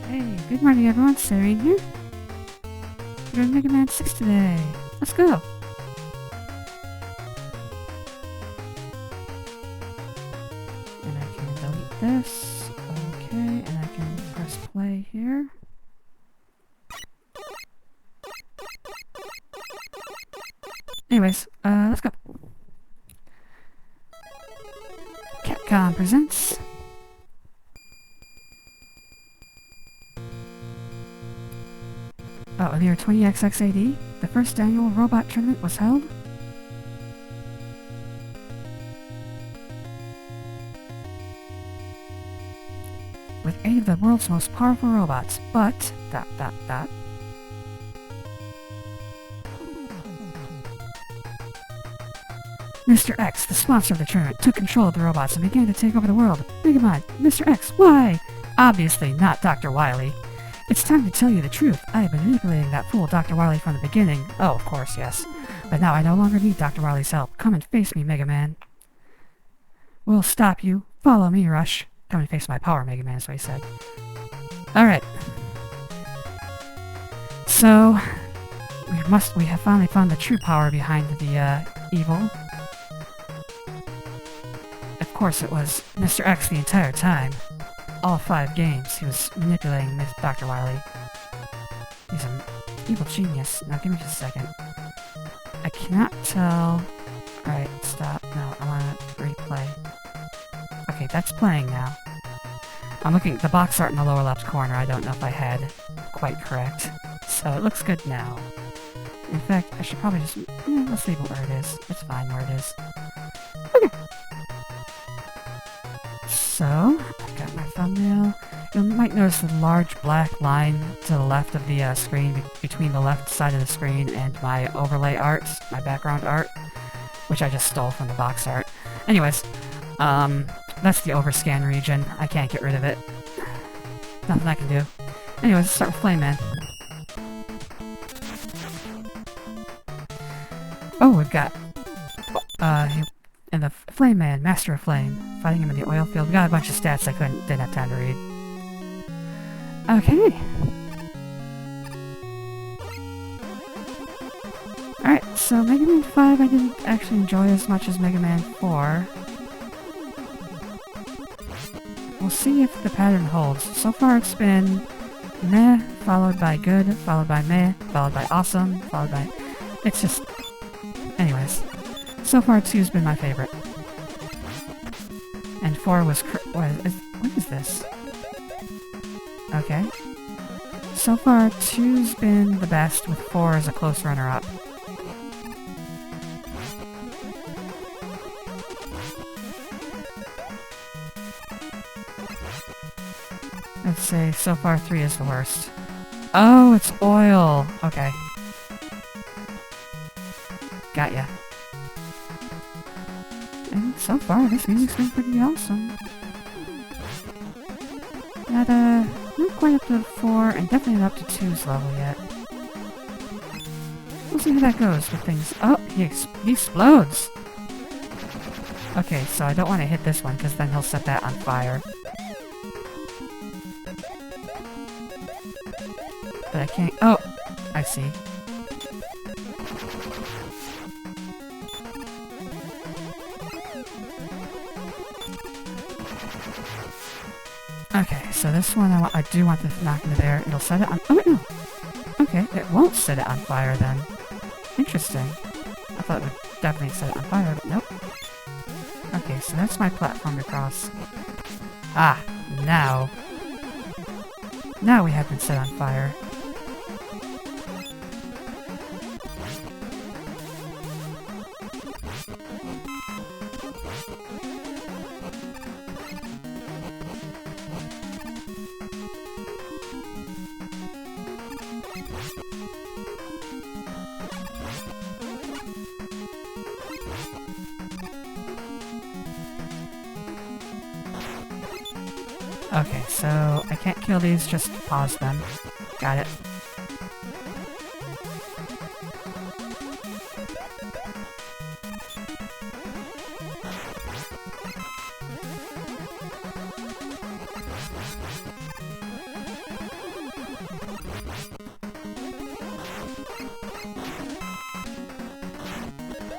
Hey, good morning everyone, Serene here. We're doing Mega Man 6 today. Let's go! And I can delete this. Okay, and I can press play here. Anyways, let's go. Capcom presents in the year 20XX AD, the first annual robot tournament was held. With 8 of the world's most powerful robots, but... Mr. X, the sponsor of the tournament, took control of the robots and began to take over the world. Mega Man, Mr. X, why? Obviously not Dr. Wily. It's time to tell you the truth. I have been manipulating that fool Dr. Wily from the beginning. Oh, of course, yes. But now I no longer need Dr. Wily's help. Come and face me, Mega Man. We'll stop you. Follow me, Rush. Come and face my power, Mega Man, is what he said. Alright. So, we have finally found the true power behind the, evil. Of course it was Mr. X the entire time. All 5 games, he was manipulating Dr. Wily. He's an evil genius. Now give me just a second. I cannot tell... Alright, stop. No, I want to replay. Okay, that's playing now. I'm looking at the box art in the lower left corner. I don't know if I had quite correct. So it looks good now. In fact, I should probably just... let's leave it where it is. It's fine where it is. Okay. So, I've got my thumbnail. You might notice the large black line to the left of the screen, between the left side of the screen and my overlay art, my background art, which I just stole from the box art. Anyways, that's the overscan region. I can't get rid of it. Nothing I can do. Anyways, let's start with Flame Man. Oh, we've got... and the Flame Man, Master of Flame, fighting him in the oil field. We got a bunch of stats I didn't have time to read. Okay. Alright, so Mega Man 5 I didn't actually enjoy as much as Mega Man 4. We'll see if the pattern holds. So far it's been meh, followed by good, followed by meh, followed by awesome, followed by... It's just... Anyways. So far 2's been my favorite. And 4 was... What is this? Okay. So far 2's been the best, with 4 as a close runner-up. Let's say so far 3 is the worst. Oh, it's oil! Okay. Got ya. And so far, this music's been pretty awesome. Not quite up to 4, and definitely not up to 2's level yet. We'll see how that goes with things. Oh, he explodes! Okay, so I don't want to hit this one, because then he'll set that on fire. But I can't... Oh! I see. Okay, so this one I do want to knock into there. It'll set it on... Oh, wait, no! Okay, it won't set it on fire then. Interesting. I thought it would definitely set it on fire, but nope. Okay, so that's my platform to cross. Ah, now. Now we have been set on fire. Okay, so I can't kill these, just pause them. Got it.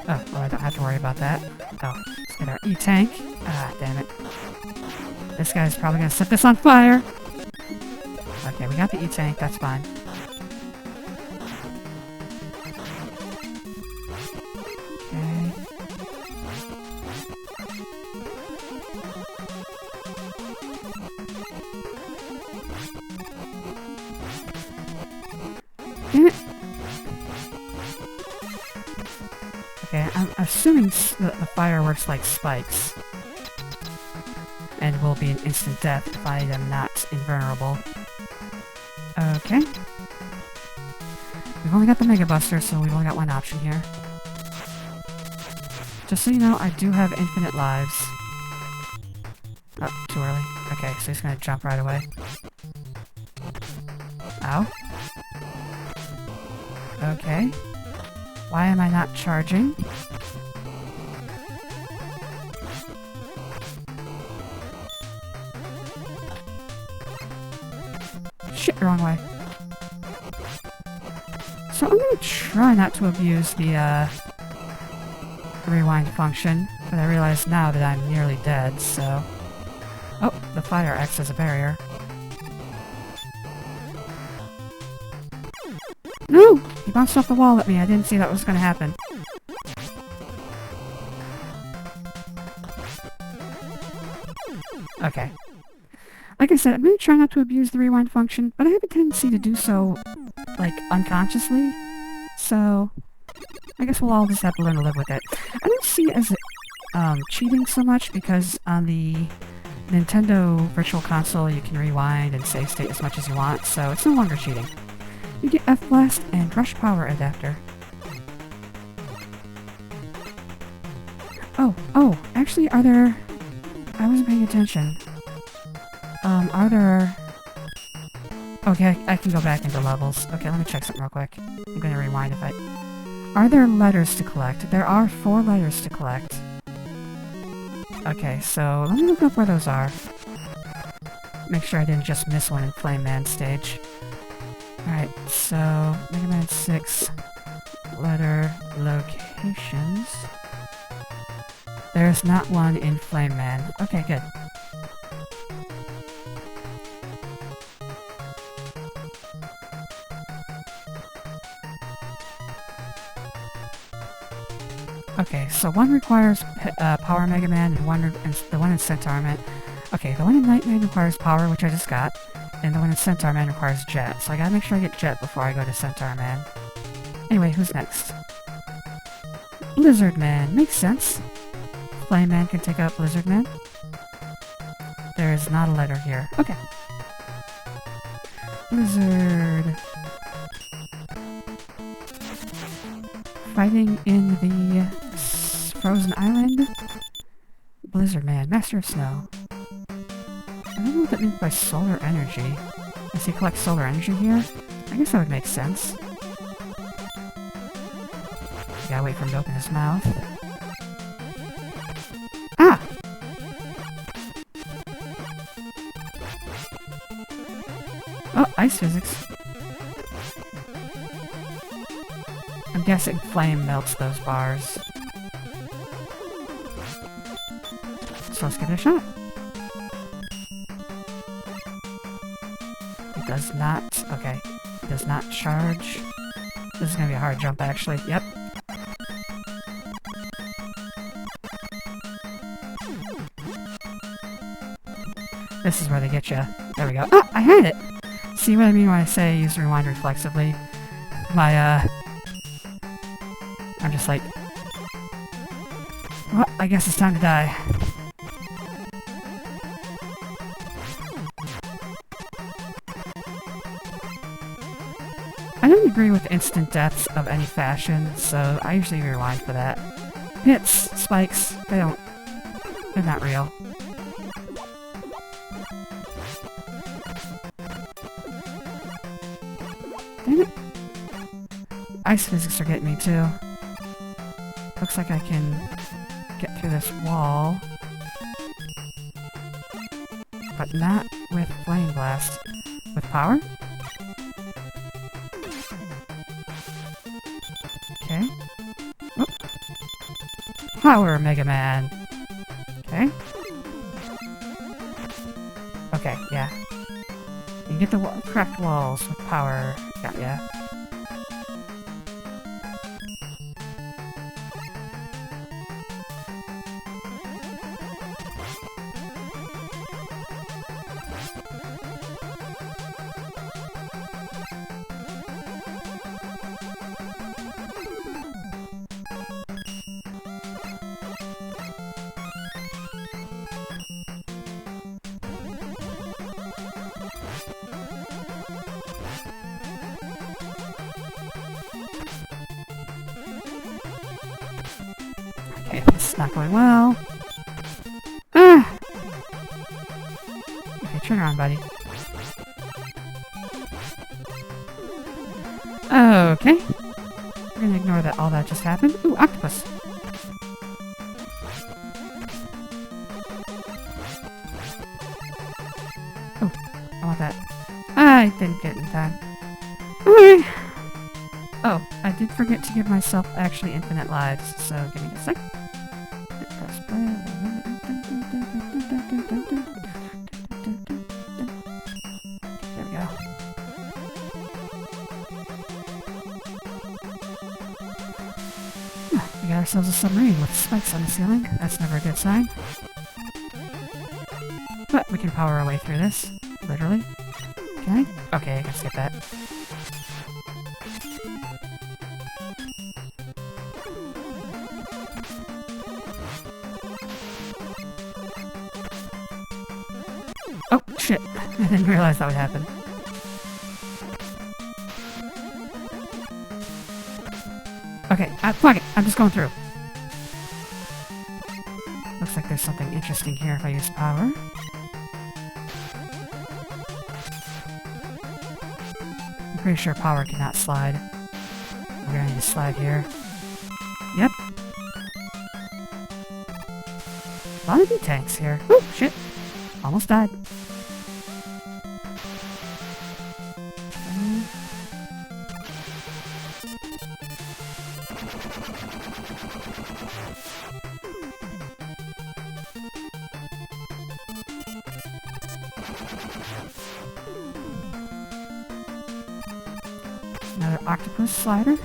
Oh, well, I don't have to worry about that. Oh, let's get our E-Tank. Ah, damn it. This guy's probably gonna set this on fire! Okay, we got the E-Tank, that's fine. Okay. Damn it! Okay, I'm assuming the fire works like spikes. And will be an instant death if I am not invulnerable. Okay. We've only got the Mega Buster, so we've only got one option here. Just so you know, I do have infinite lives. Oh, too early. Okay, so he's gonna jump right away. Ow. Okay. Why am I not charging? Shit, wrong way. So I'm gonna try not to abuse the rewind function, but I realize now that I'm nearly dead, so... Oh, the fire acts as a barrier. No! He bounced off the wall at me. I didn't see that was gonna happen. Okay. Like I said, I'm gonna try not to abuse the rewind function, but I have a tendency to do so, like, unconsciously. So, I guess we'll all just have to learn to live with it. I don't see it as cheating so much, because on the Nintendo Virtual Console you can rewind and save state as much as you want, so it's no longer cheating. You get F-Blast and Rush Power Adapter. Oh, actually, are there... I wasn't paying attention. Are there... Okay, I can go back into levels. Okay, let me check something real quick. I'm gonna rewind if I... Are there letters to collect? There are 4 letters to collect. Okay, so let me look up where those are. Make sure I didn't just miss one in Flame Man stage. Alright, so Mega Man 6 letter locations. There's not one in Flame Man. Okay, good. Okay, so one requires Power Mega Man, and the one in Centaur Man. Okay, the one in Nightman requires Power, which I just got, and the one in Centaur Man requires Jet. So I gotta make sure I get Jet before I go to Centaur Man. Anyway, who's next? Blizzard Man. Makes sense. Flame Man can take out Blizzard Man. There is not a letter here. Okay. Blizzard. Fighting in the Frozen Island. Blizzard Man, Master of Snow. I don't know what that means by solar energy. Does he collect solar energy here? I guess that would make sense. Gotta wait for him to open his mouth. Ah! Oh, ice physics. I'm guessing flame melts those bars. So let's give it a shot. It does not... Okay. It does not charge. This is gonna be a hard jump, actually. Yep. This is where they get you. There we go. Ah! I had it! See what I mean when I say use rewind reflexively? I'm just like... Well, I guess it's time to die. I don't agree with instant deaths of any fashion, so I usually rewind for that. Hits, spikes, they're not real. Damn it. Ice physics are getting me too. Looks like I can get through this wall. But not with Flame Blast. With power? Okay. Oh. Power Mega Man. Okay. Okay, yeah. You get the cracked walls with power. Got ya. Okay, this is not going well. Ah! Okay, turn around, buddy. Okay. We're gonna ignore that all that just happened. Ooh, octopus. Oh, I want that. I didn't get it in time. Okay. Oh, I did forget to give myself actually infinite lives, so give me a sec. Press play. There we go. We got ourselves a submarine with spikes on the ceiling. That's never a good sign. But we can power our way through this. Literally. Can I? Okay, I can skip that. Oh, shit. I didn't realize that would happen. Okay, fuck it. I'm just going through. Looks like there's something interesting here if I use power. I'm pretty sure power cannot slide. We're gonna need to slide here. Yep. A lot of B-tanks here. Oh, shit. Almost died. Another octopus slider.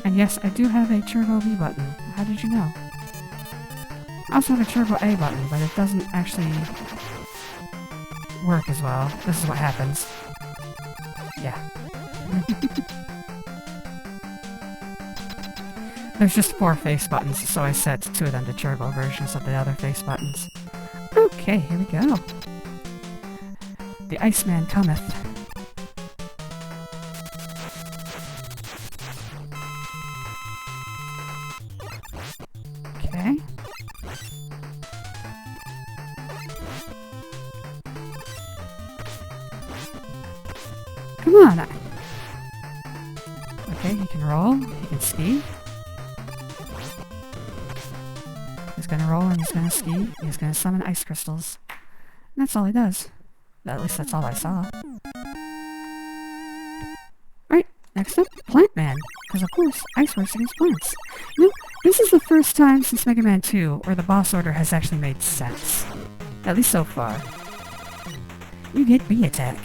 And yes, I do have a Turbo B button. How did you know? I also have a Turbo A button, but it doesn't actually work as well. This is what happens. Yeah. There's just 4 face buttons, so I set 2 of them to Turbo versions of the other face buttons. Okay, here we go. The Iceman cometh. Okay. Come on! Okay, he can roll, he can ski. He's gonna roll and he's gonna ski. He's gonna summon ice crystals. And that's all he does. At least that's all I saw. Right, next up, Plant Man. Because of course, ice works against plants. You know, this is the first time since Mega Man 2 where the boss order has actually made sense. At least so far. You get B-attack.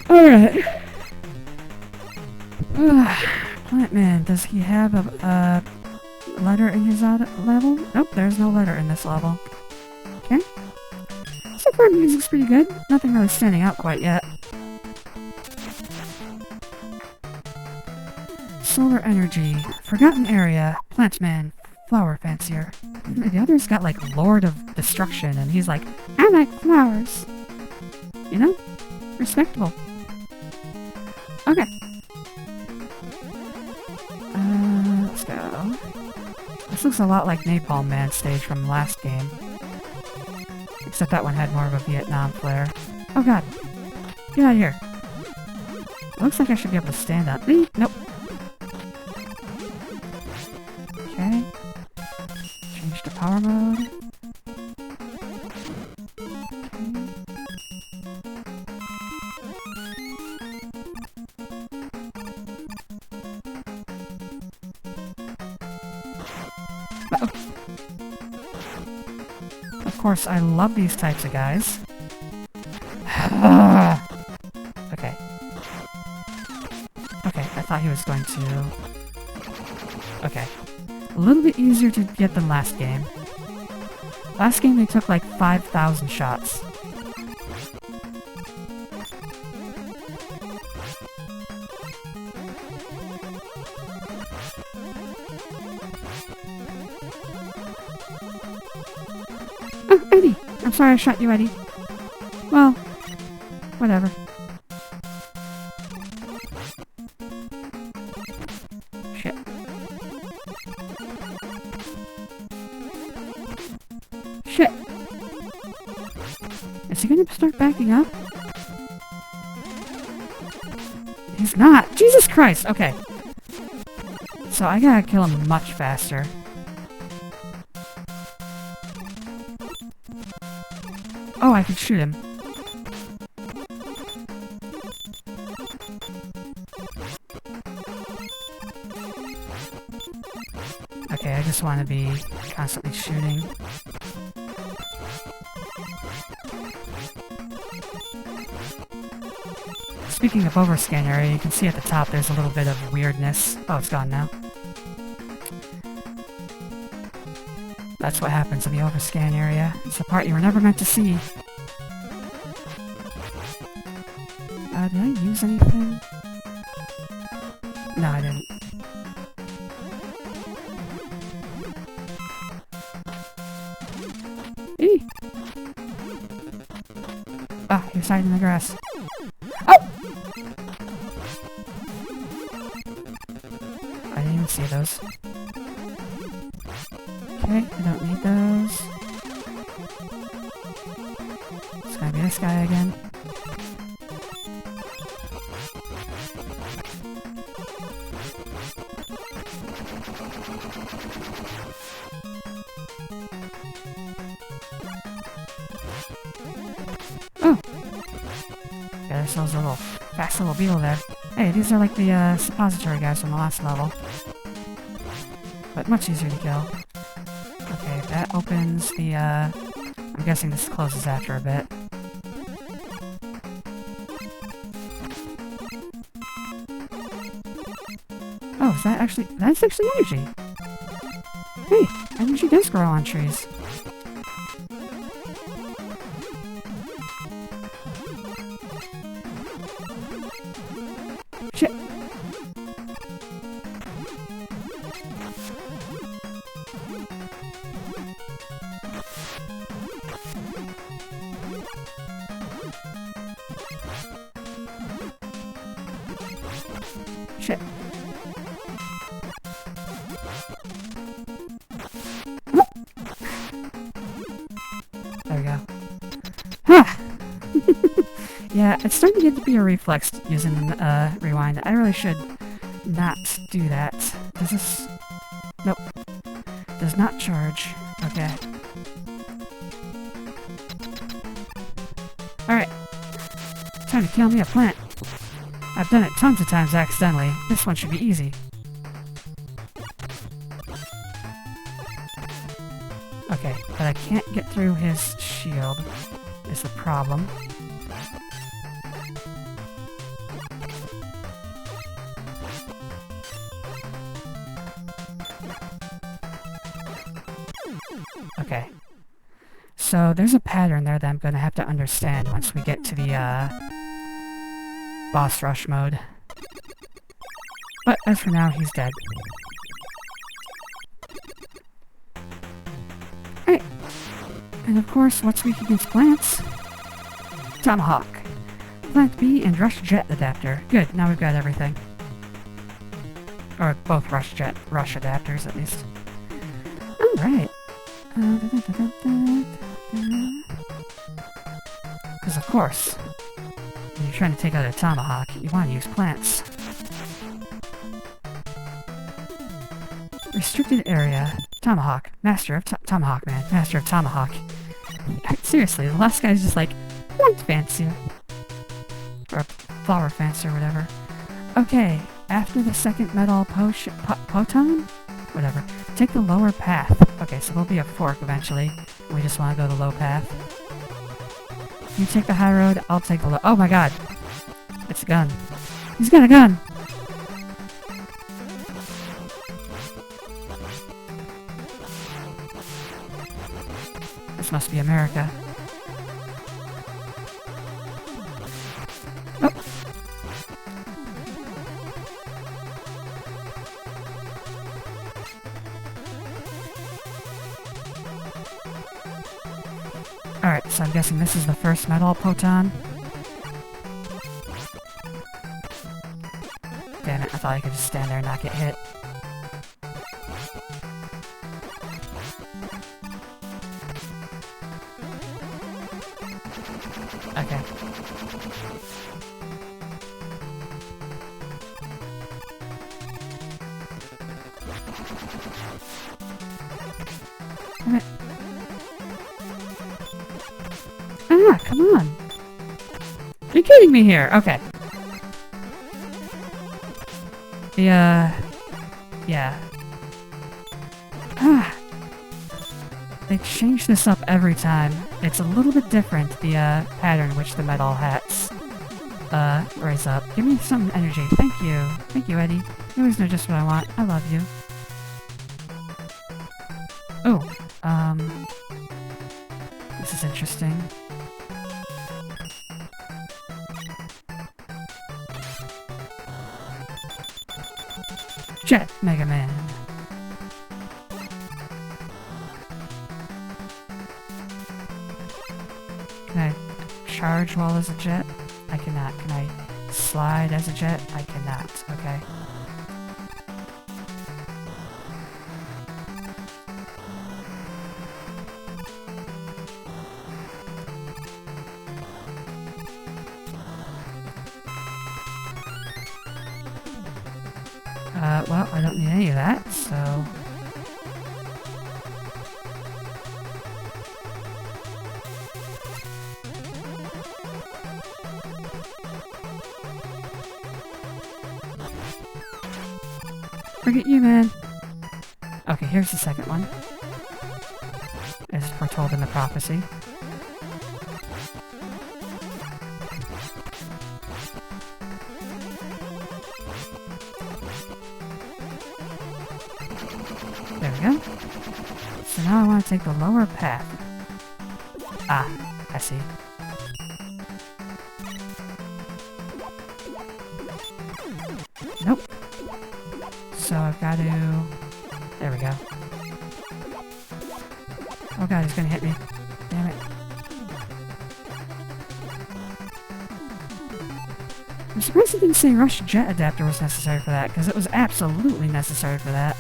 Alright. Plant Man, does he have a letter in his level? Nope, there's no letter in this level. Okay. So far, the music's pretty good. Nothing really standing out quite yet. Solar Energy, Forgotten Area, Plant Man, Flower Fancier. The other's got like Lord of Destruction, and he's like, I like flowers. You know? Respectable. Okay. Let's go. This looks a lot like Napalm Man stage from the last game. Except that one had more of a Vietnam flair. Oh god. Get out of here. Looks like I should be able to stand up. Nope. Okay. Change to power mode. Of course, I love these types of guys. Okay. Okay, I thought he was going to... Okay. A little bit easier to get than last game. Last game they took like 5,000 shots. Oh, Eddie! I'm sorry I shot you, Eddie. Well, whatever. Shit. Shit! Is he gonna start backing up? He's not! Jesus Christ! Okay. So I gotta kill him much faster. Oh, I can shoot him. Okay, I just want to be constantly shooting. Speaking of overscan area, you can see at the top there's a little bit of weirdness. Oh, it's gone now. That's what happens in the overscan area. It's the part you were never meant to see. Did I use anything? No, I didn't. Eee! Ah, he was hiding in the grass. Oh! I didn't even see those. Okay, I don't need those. It's gonna be this guy again. Oh! Got ourselves a little fast little beetle there. Hey, these are like the suppository guys from the last level. But much easier to kill. Okay, that opens the, I'm guessing this closes after a bit. Oh, is that actually... That's actually energy! Hey, energy does grow on trees. Shit! Shit. There we go. Ha! Yeah, it's starting to get to be a reflex using rewind. I really should not do that. Does this... Nope. Does not charge. Okay. Alright. Time to kill me a plant. I've done it tons of times accidentally. This one should be easy. Okay, but I can't get through his shield, is the problem. Okay. So there's a pattern there that I'm gonna have to understand once we get to the, boss rush mode. But as for now, he's dead. Alright. And of course, what's weak against plants? Tomahawk. Plant B and Rush Jet adapter. Good, now we've got everything. Or both Rush adapters, at least. Alright. Because of course, when you're trying to take out a tomahawk, you want to use plants. Restricted area. Tomahawk. Master of Tomahawk, man. Master of Tomahawk. Seriously, the last guy's just like, plant fancier. Or flower fancier, or whatever. Okay, after the second metal potion... Poton? Whatever. Take the lower path. Okay, so there'll be a fork eventually. We just want to go the low path. You take the high road, I'll take the low. Oh my god! It's a gun. He's got a gun! This must be America. Oh! Alright, so I'm guessing this is the first metal Poton. Damn it, I thought I could just stand there and not get hit. Okay. Damn it. Ah, come on! You're kidding me here! Okay. Yeah. Ah! They change this up every time. It's a little bit different, the pattern which the metal hats raise up. Give me some energy. Thank you. Thank you, Eddie. You always know just what I want. I love you. Oh, this is interesting. Jet Mega Man. Can I charge while as a jet? I cannot. Can I slide as a jet? I cannot. Okay. Well, I don't need any of that, so... Forget you, man! Okay, here's the second one. As foretold in the prophecy. There we go. So now I want to take the lower path. Ah, I see. Nope. So I've got to... There we go. Oh god, he's gonna hit me. Damn it. I'm surprised it didn't say Rush Jet Adapter was necessary for that, because it was absolutely necessary for that.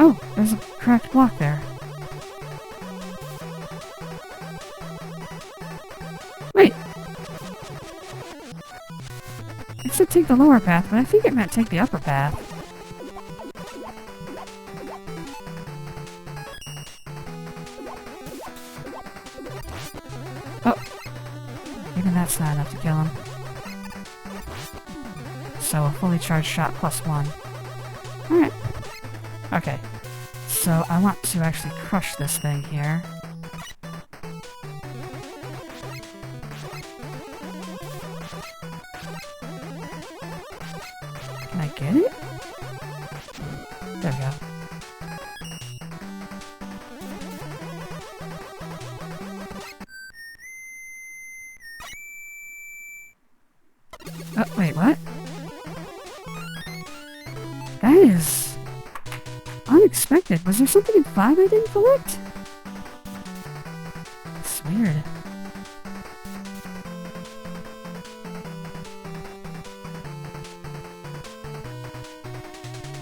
Oh, there's a cracked block there. Wait! It said take the lower path, but I think it meant take the upper path. Oh! Even that's not enough to kill him. So a fully charged shot plus 1. Alright. Okay. So I want to actually crush this thing here. Can I get it? There we go. Oh, wait, what? That is... unexpected. Was there something in 5 I didn't collect? It's weird.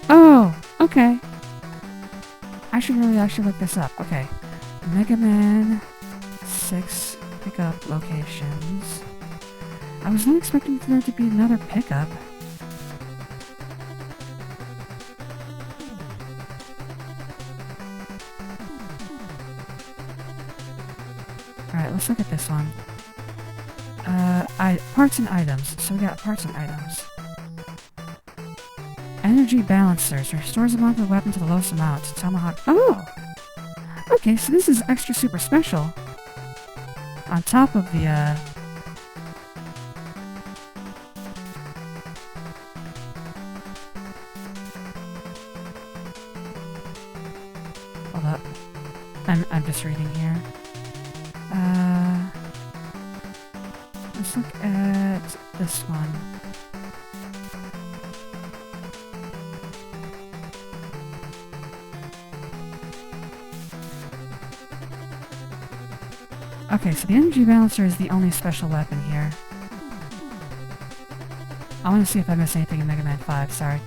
Oh, okay. I should really actually look this up. Okay. Mega Man 6 pickup locations. I was not expecting there to be another pickup. Alright, let's look at this one. Parts and items. So we got parts and items. energy balancers. Restores amount of the weapon to the lowest amount. Tomahawk. Oh! Okay, so this is extra super special. On top of the, Hold up. I'm just reading here. Let's look at this one. Okay, so the energy balancer is the only special weapon here. I want to see if I missed anything in Mega Man 5, sorry.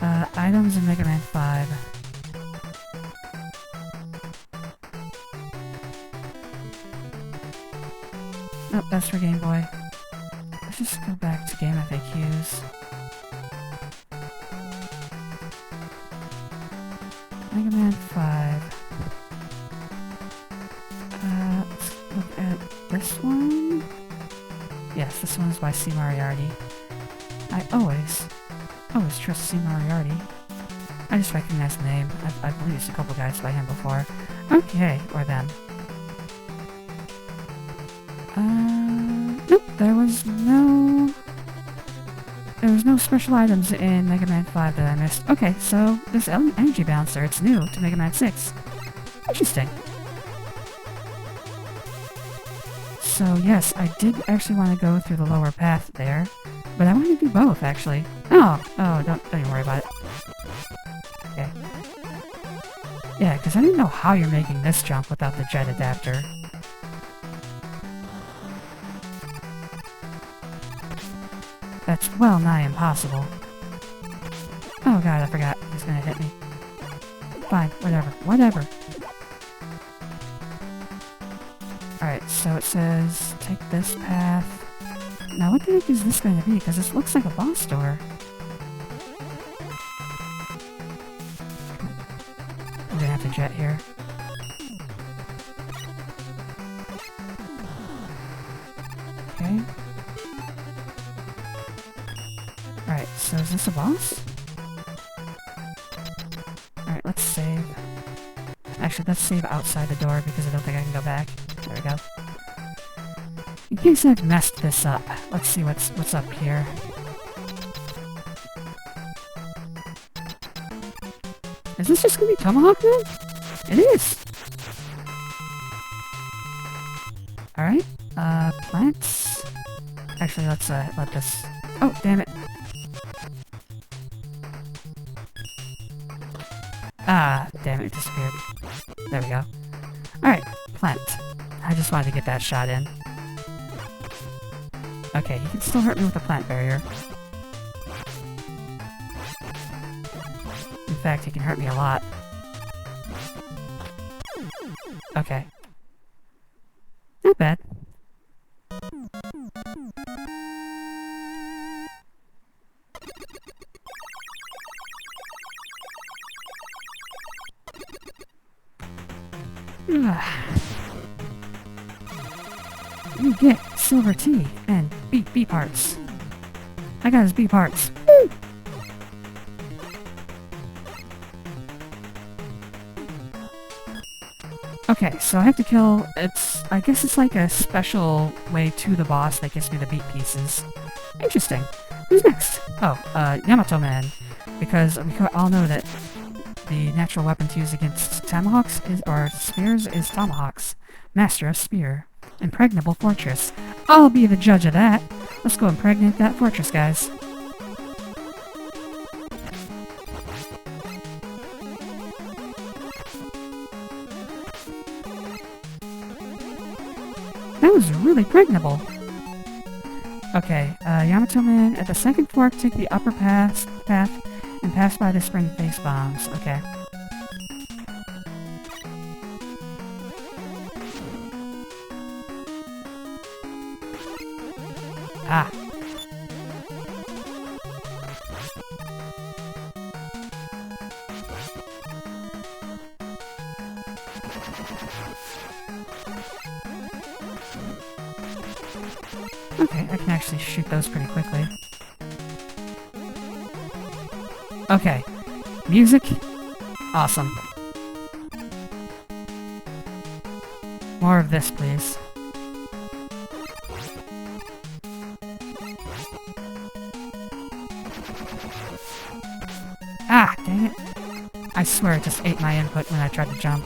Items in Mega Man 5. Nope, that's for Game Boy. Let's just go back to Game FAQs. Mega Man 5. Let's look at this one. Yes, this one is by C. Moriarty. I always trust C. Moriarty. I just recognize the name. I've released a couple guides by him before. Okay, or them. Nope, there was no special items in Mega Man 5 that I missed. Okay, so this energy balancer, it's new to Mega Man 6. Interesting. So yes, I did actually want to go through the lower path there, but I want to do both actually. Oh, don't even worry about it. Okay. Yeah, because I didn't know how you're making this jump without the jet adapter. That's well nigh impossible. Oh god, I forgot. He's gonna hit me. Fine, whatever. Alright, so it says, take this path. Now what the heck is this going to be? Because this looks like a boss door. I'm gonna have to jet here. Okay. Alright, so is this a boss? Alright, let's save. Actually, let's save outside the door because I don't think I can go back. There we go. In case I've messed this up, let's see what's up here. Is this just gonna be Tomahawk then? It is! Alright, plants. Actually, let's let this... Oh, damn it. Ah, damn it, it disappeared. There we go. Alright, plant. I just wanted to get that shot in. Okay, he can still hurt me with the plant barrier. In fact, he can hurt me a lot. Okay. Not bad. You get silver tea and B parts. I got his B parts. Woo! Okay, so I have to kill... I guess it's like a special way to the boss that gives me the beat pieces. Interesting. Who's next? Oh, Yamato Man. Because we all know that the natural weapon to use against tomahawks or spears is tomahawks. Master of Spear. Impregnable Fortress. I'll be the judge of that. Let's go impregnate that fortress, guys. That was really pregnable. Okay, Yamato Man, at the second fork, take the upper path and pass by the spring face bombs. Okay. Ah. Okay, I can actually shoot those pretty quickly. Okay. Music? Awesome. More of this, please. Ah, dang it. I swear it just ate my input when I tried to jump.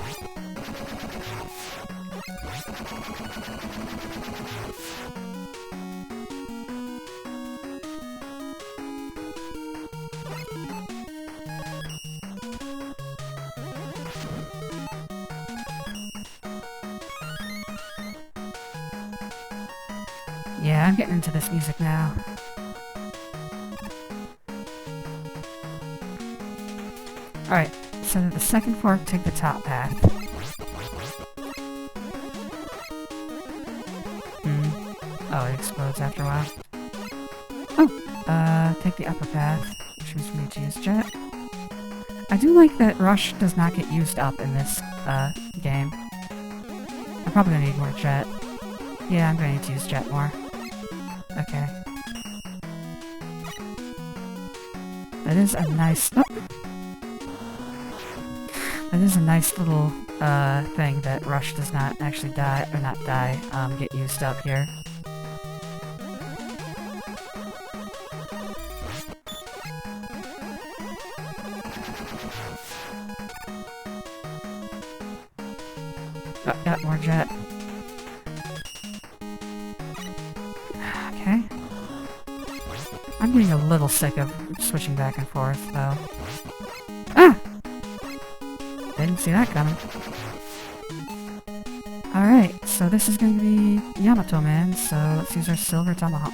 Yeah, I'm getting into this music now. Alright, so the second fork, take the top path. Oh, it explodes after a while. Oh, take the upper path, which means for me to use jet. I do like that Rush does not get used up in this, game. I'm probably gonna need more jet. Yeah, I'm gonna need to use jet more. Okay. That is a nice... Oh! That is a nice little, thing that Rush does not actually die, or not die, get used up here. Oh, got more jet. Okay. I'm getting a little sick of switching back and forth, though. Ah! Didn't see that coming. Alright, so this is going to be Yamato Man, so let's use our Silver Tomahawk.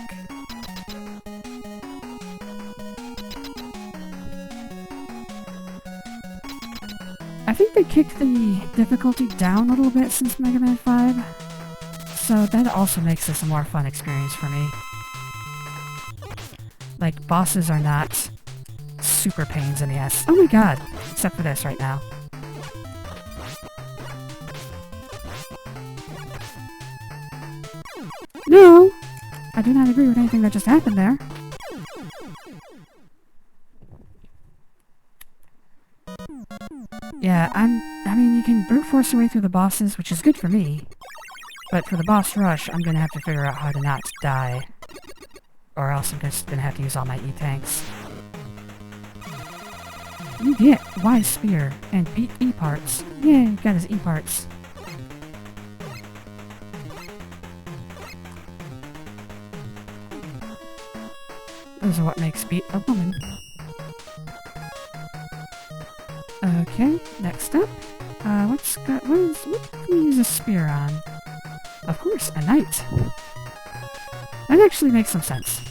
I think they kicked the difficulty down a little bit since Mega Man 5, so that also makes this a more fun experience for me. Like, bosses are not super pains in the ass. Oh my god! Except for this right now. No! I do not agree with anything that just happened there. Yeah, I mean, you can brute force your way through the bosses, which is good for me. But for the boss rush, I'm gonna have to figure out how to not die. Or else I'm just gonna have to use all my E-tanks. You get Y Spear and beat E-parts. Yay, got his E-parts. Those are what makes Beat a woman. Okay, next up. What can we use a spear on? Of course, a knight. That actually makes some sense.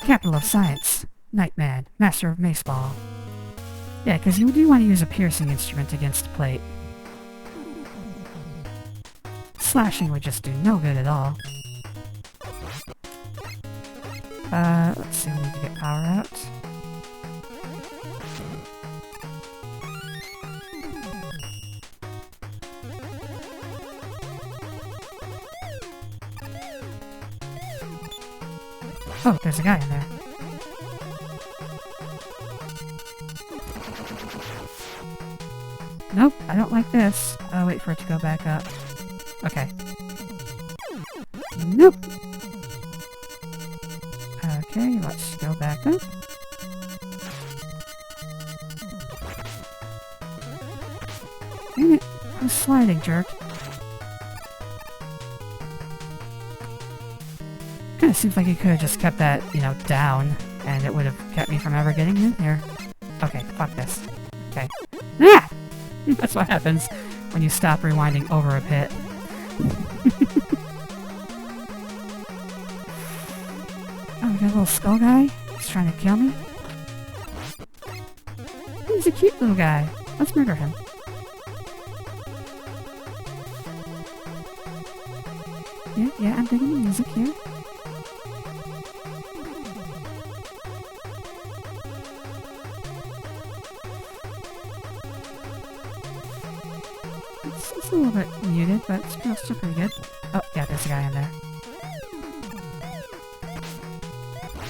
Capital of Science. Nightman, Master of Maceball. Yeah, because you do want to use a piercing instrument against a plate. Slashing would just do no good at all. Let's see, we need to get power out. Oh, there's a guy in there. Nope, I don't like this. I'll wait for it to go back up. Okay. Nope! Okay, let's go back up. Dang it! I'm sliding, jerk. Kinda seems like you could have just kept that, you know, down, and it would have kept me from ever getting in here. Okay, fuck this. Okay. Ah! That's what happens when you stop rewinding over a pit. Oh, we got a little skull guy. He's trying to kill me. He's a cute little guy. Let's murder him. Yeah, I'm digging the music here. It's a little bit muted, but it's still pretty good. Oh, yeah, there's a guy in there.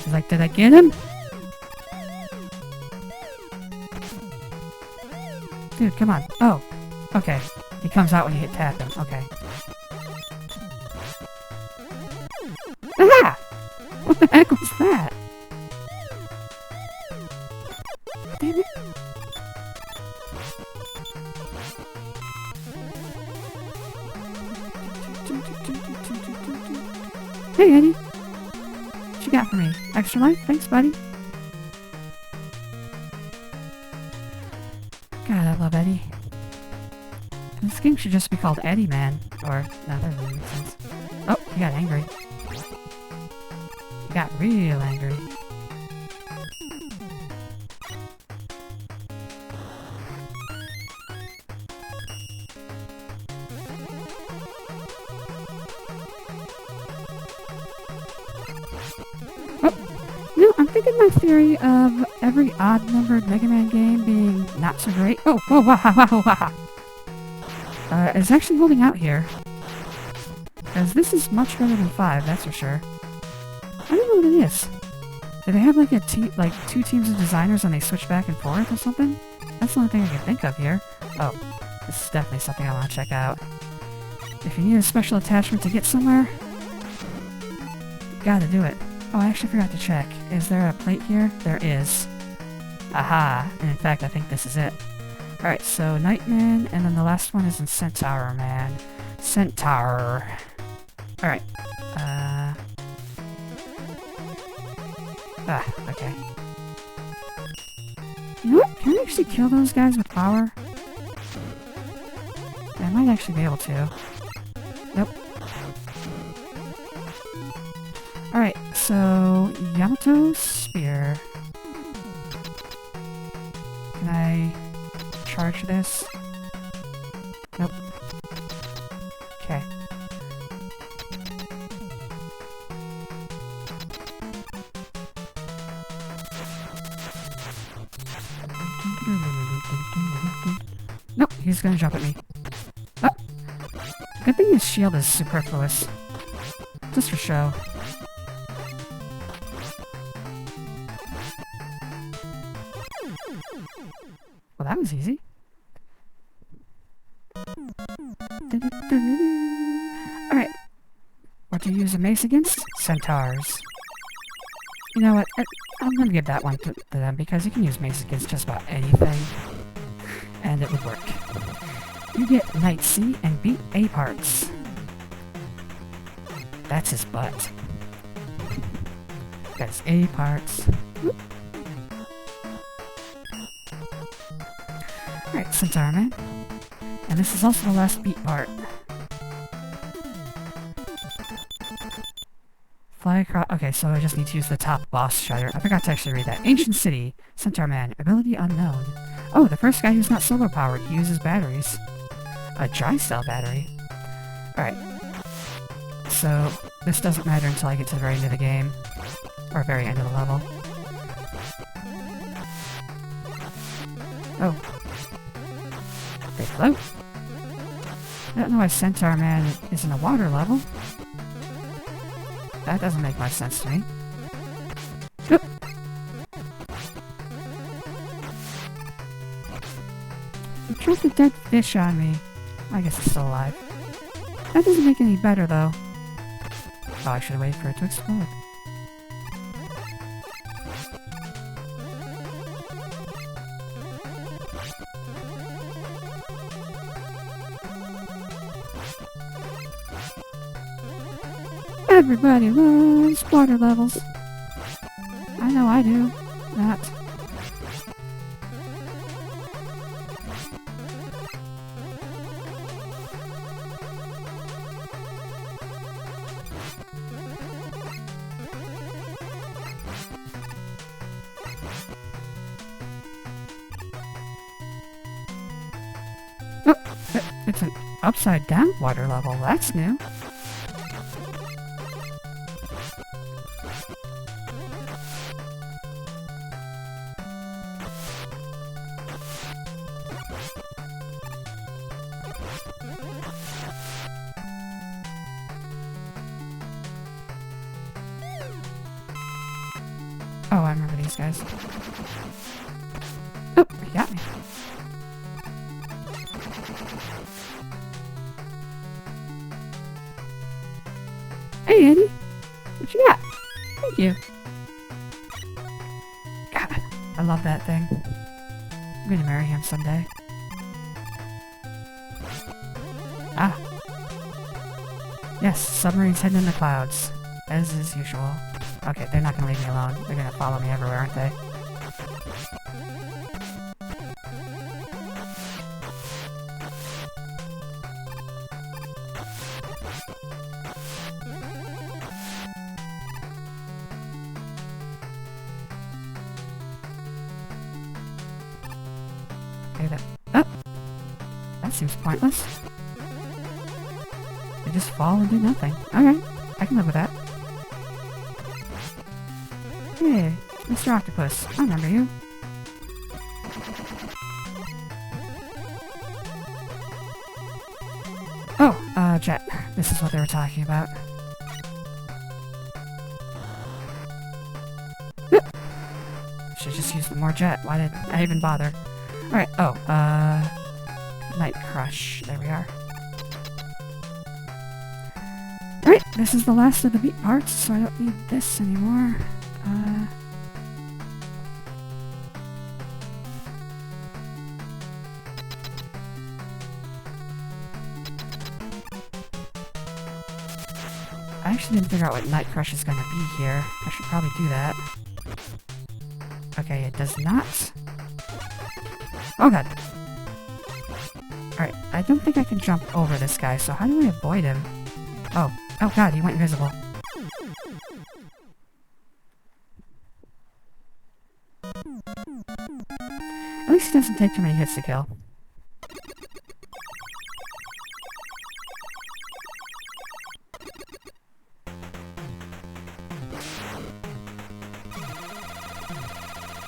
He's like, did I get him? Dude, come on. Oh, okay. He comes out when you hit tap him. Okay. Ah! What the heck was that? Damn it. Hey, Eddie. What you got for me? Extra life? Thanks, buddy. God, I love Eddie. This game should just be called Eddie Man. Or, no, that doesn't make sense. Oh, he got angry. He got real angry. I'm thinking my theory of every odd-numbered Mega Man game being not so great. Oh, whoa, wow. Is actually holding out here. Because this is much better than 5, that's for sure. I don't know what it is. Do they have like a two teams of designers and they switch back and forth or something? That's the only thing I can think of here. Oh, this is definitely something I want to check out. If you need a special attachment to get somewhere, you gotta do it. Oh, I actually forgot to check. Is there a plate here? There is. Aha! And in fact, I think this is it. Alright, so Nightman, and then the last one is in Centaur Man. Centaur. Alright. Okay. You know what? Can I actually kill those guys with power? Yeah, I might actually be able to. Nope. Alright, so Yamato Spear. Can I charge this? Nope. Okay. Nope, he's gonna jump at me. Oh! Good thing his shield is superfluous. Just for show. Well, that was easy. Alright. What do you use a mace against? Centaurs. You know what? I'm gonna give that one to them because you can use mace against just about anything. And it would work. You get Knight C and beat A parts. That's his butt. That's A parts. Whoop. Alright, Centaur Man. And this is also the last beat part. Fly across. Okay, so I just need to use the top boss shutter. I forgot to actually read that. Ancient City, Centaur Man, ability unknown. Oh, the first guy who's not solar powered. He uses batteries. A dry cell battery. Alright. So, this doesn't matter until I get to the very end of the game. Or very end of the level. Oh. They float. I don't know why Centaur Man is in a water level. That doesn't make much sense to me. Oop. You dropped a dead fish on me. I guess it's still alive. That doesn't make it any better, though. Oh, I should have waited for it to explode. Everybody loves water levels. I know I do. Not. Oh, it's an upside down water level. That's new. those guys. Oh, he got me. Hey, Andy. What you got? Thank you. God, I love that thing. I'm gonna marry him someday. Ah. Yes, submarines hidden in the clouds. As is usual. Okay, they're not gonna leave me alone. They're gonna follow me everywhere, aren't they? Okay, oh! That seems pointless. They just fall and do nothing. Alright, I can live with that. Hey, Mr. Octopus, I remember you. Oh, Jet. This is what they were talking about. Should've just used more Jet. Why did I even bother? Alright, Night Crush. There we are. Alright, this is the last of the beat parts, so I don't need this anymore. I actually didn't figure out what Night Crush is gonna be here. I should probably do that. Okay, it does not. Oh god. Alright, I don't think I can jump over this guy, so how do I avoid him? Oh god, he went invisible. At least he doesn't take too many hits to kill.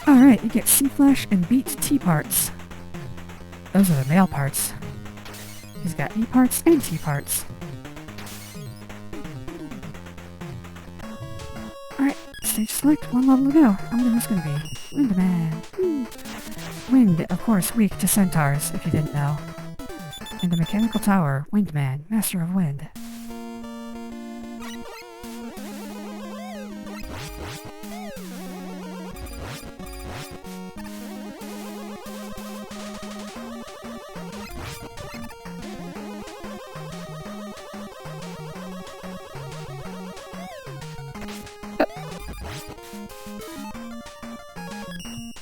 Alright, you get C-Flash and Beat T parts. Those are the male parts. He's got E parts and T parts. Alright, stage select, one level to go. I wonder who's gonna be. Windman. Wind, of course, weak to centaurs, if you didn't know. In the mechanical tower, Windman, master of wind.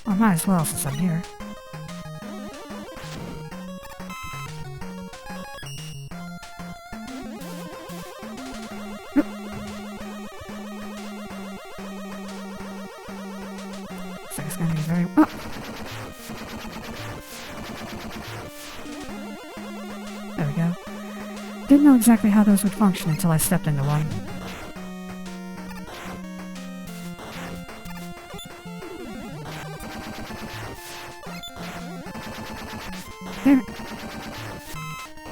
Well, might as well since I'm here. Looks like it's gonna be very... Oh! There we go. Didn't know exactly how those would function until I stepped into one. There.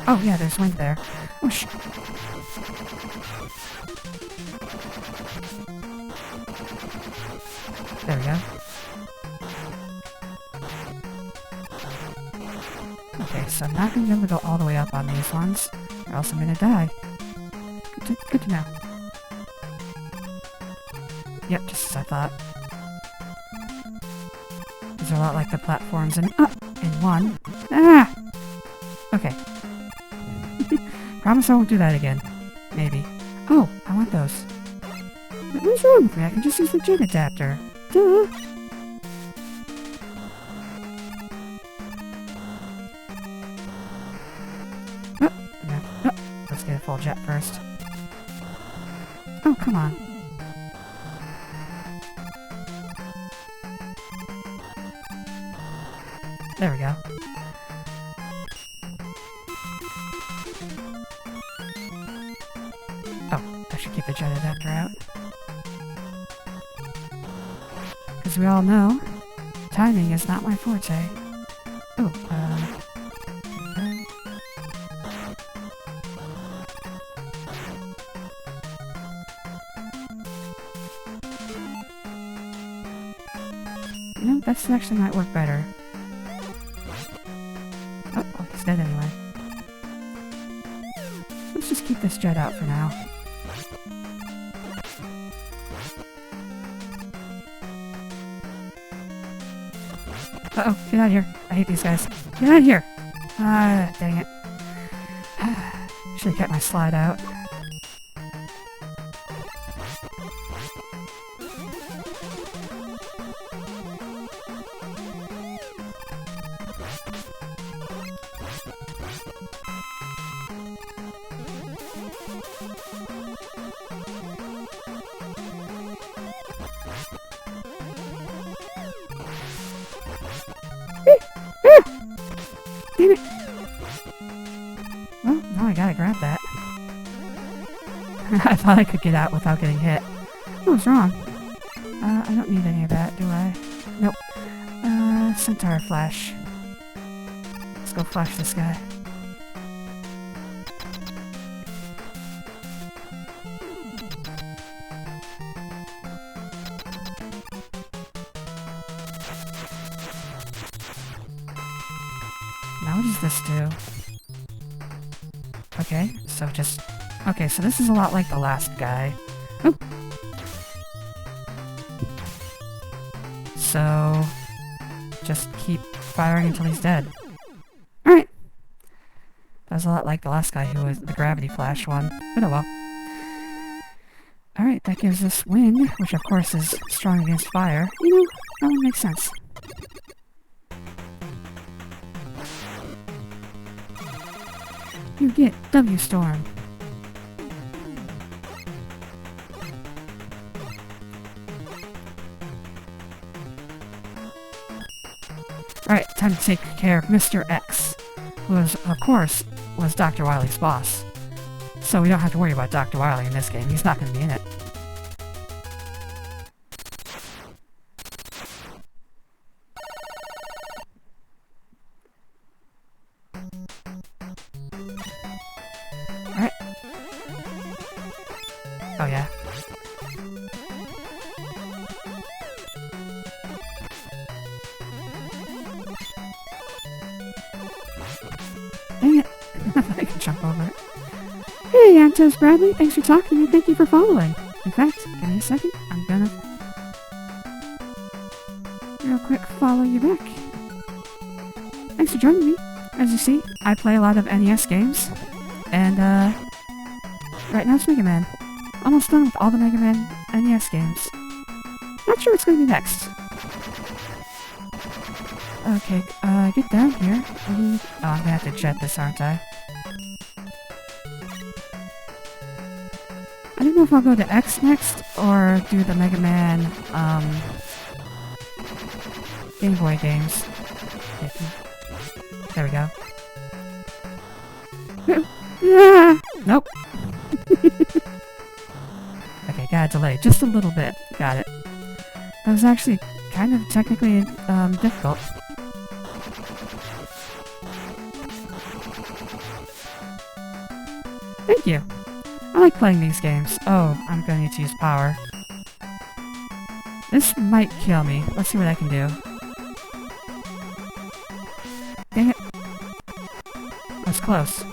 Oh yeah, there's wind there. Oh sh. There we go. Okay, so I'm not gonna be able to go all the way up on these ones, or else I'm gonna die. Good to know. Yep, just as I thought. These are a lot like the platforms in Up in 1. Ah! Okay. Promise I won't do that again. Maybe. Oh, I want those. What's wrong with me? I can just use the Jig adapter. Duh! Oh, no. Oh, let's get a full jet first. Oh, come on. There we go. Oh, I should keep the jet adapter out. As we all know, timing is not my forte. Oh, No, that's actually might work better. Oh, he's dead anyway. Let's just keep this jet out for now. Uh-oh, get out of here. I hate these guys. Get out of here! Ah, dang it. Should've kept my slide out. Damn it! Well, now I gotta grab that. I thought I could get out without getting hit. What was wrong? I don't need any of that, do I? Nope. Centaur Flash. Let's go flash this guy. Now what does this do? Okay, so just... Okay, so this is a lot like the last guy. Oh! So... just keep firing until he's dead. Alright! That was a lot like the last guy who was the Gravity Flash one. But oh well. Alright, that gives us wind, which of course is strong against fire. You know, that would make sense. You get W-Storm. Alright, time to take care of Mr. X, who was, of course, was Dr. Wily's boss. So we don't have to worry about Dr. Wily in this game. He's not going to be in it. Alright. Oh yeah. Dang it. I can jump over it. Hey, Antos Bradley, thanks for talking to me. Thank you for following. In fact, give me a second. I'm gonna real quick follow you back. Thanks for joining me. As you see, I play a lot of NES games. And, right now it's Mega Man. Almost done with all the Mega Man NES games. Not sure what's gonna be next. Okay, get down here. Oh, I'm gonna have to jet this, aren't I? I don't know if I'll go to X next, or do the Mega Man, Game Boy games. There we go. Nope. Okay, got a delay. Just a little bit. Got it. That was actually kind of technically, difficult. Thank you. I like playing these games. Oh, I'm gonna need to use power. This might kill me. Let's see what I can do. Dang it. That's close.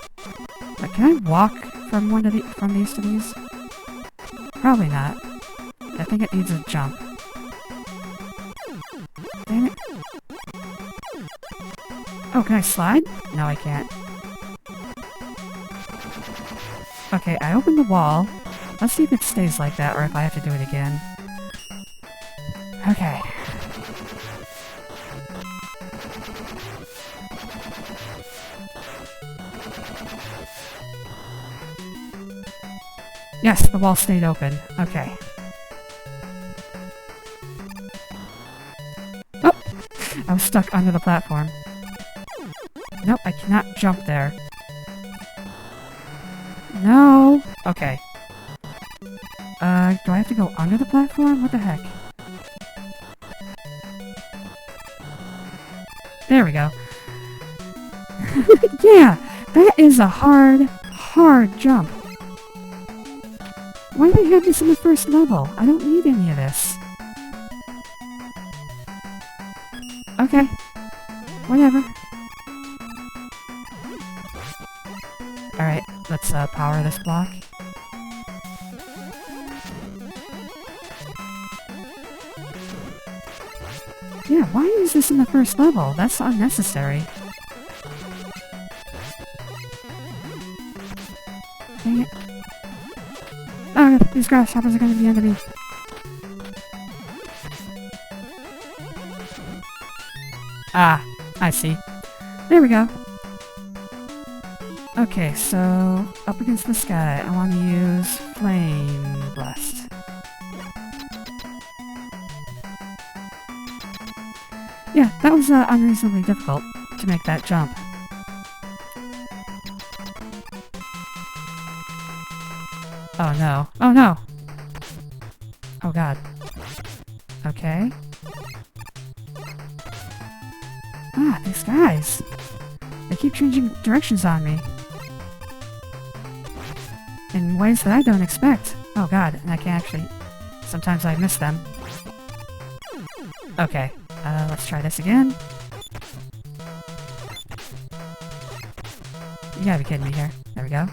But can I walk from these to these? Probably not. I think it needs a jump. Dang it. Oh, can I slide? No, I can't. Okay, I opened the wall. Let's see if it stays like that, or if I have to do it again. Okay. Yes, the wall stayed open. Okay. Oh! I was stuck under the platform. Nope, I cannot jump there. No! Okay. Do I have to go under the platform? What the heck? There we go. Yeah! That is a hard jump. Why do they have this in the first level? I don't need any of this. Okay. Whatever. Alright, let's power this block. Yeah, why is this in the first level? That's unnecessary. Dang it. Oh, these grasshoppers are gonna be under me. Ah, I see. There we go. Okay, so up against this guy, I want to use Flame Blast. Yeah, that was unreasonably difficult to make that jump. Oh no. Oh no! Oh god. Okay. Ah, these guys! They keep changing directions on me. In ways that I don't expect. Oh god, and I can actually... Sometimes I miss them. Okay, let's try this again. You gotta be kidding me here. There we go.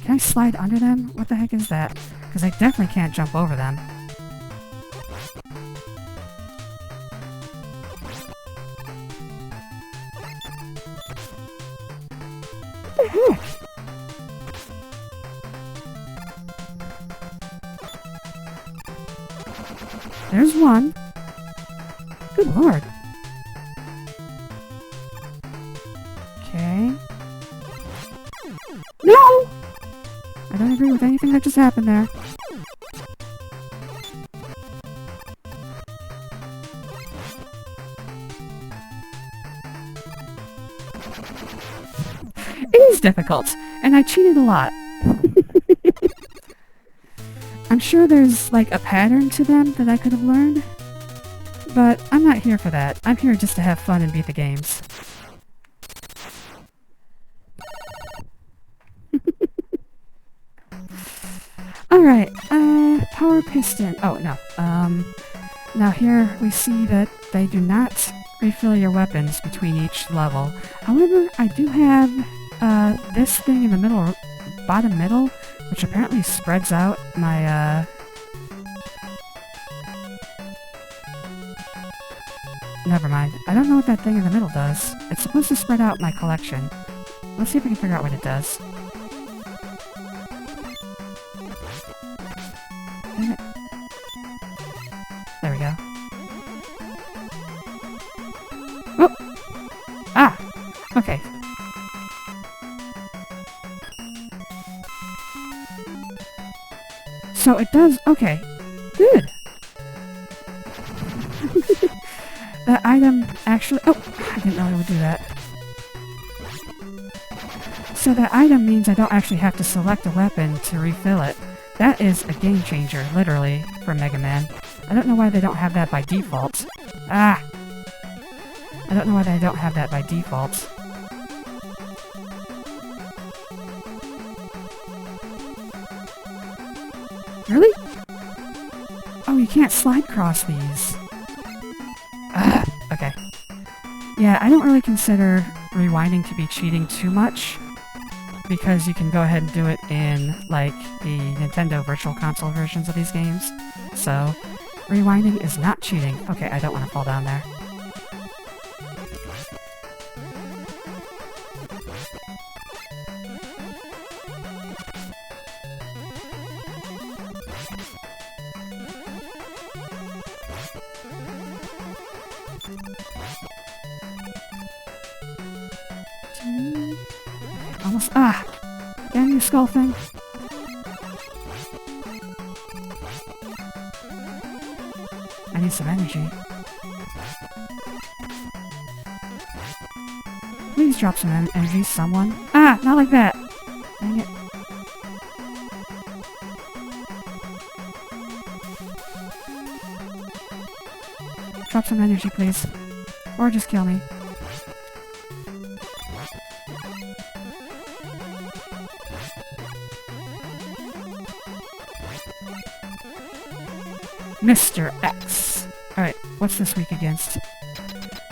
Can I slide under them? What the heck is that? Because I definitely can't jump over them. What the heck? There's one. Good lord. Okay. No! I don't agree with anything that just happened there. It is difficult, and I cheated a lot. I'm sure there's like a pattern to them that I could have learned, but I'm not here for that. I'm here just to have fun and beat the games. Alright, power piston. Oh, no. Now here we see that they do not refill your weapons between each level. However, I do have, this thing in the middle, bottom middle, which apparently spreads out my, Never mind. I don't know what that thing in the middle does. It's supposed to spread out my collection. Let's see if we can figure out what it does. Damn it. There we go. Oh! Ah! Okay. So it does... Okay. Good! That item actually... Oh! I didn't know it would do that. So that item means I don't actually have to select a weapon to refill it. That is a game changer, literally, for Mega Man. I don't know why they don't have that by default. Ah! I don't know why they don't have that by default. Really? Oh, you can't slide across these. Ah, okay. Yeah, I don't really consider rewinding to be cheating too much, because you can go ahead and do it in, like, the Nintendo Virtual Console versions of these games. So, rewinding is not cheating. Okay, I don't want to fall down there. Almost. Ah! Damn you, skull thing! I need some energy. Please drop some energy, someone. Ah! Not like that! Dang it. Drop some energy, please. Or just kill me. Mr. X. Alright, what's this weak against?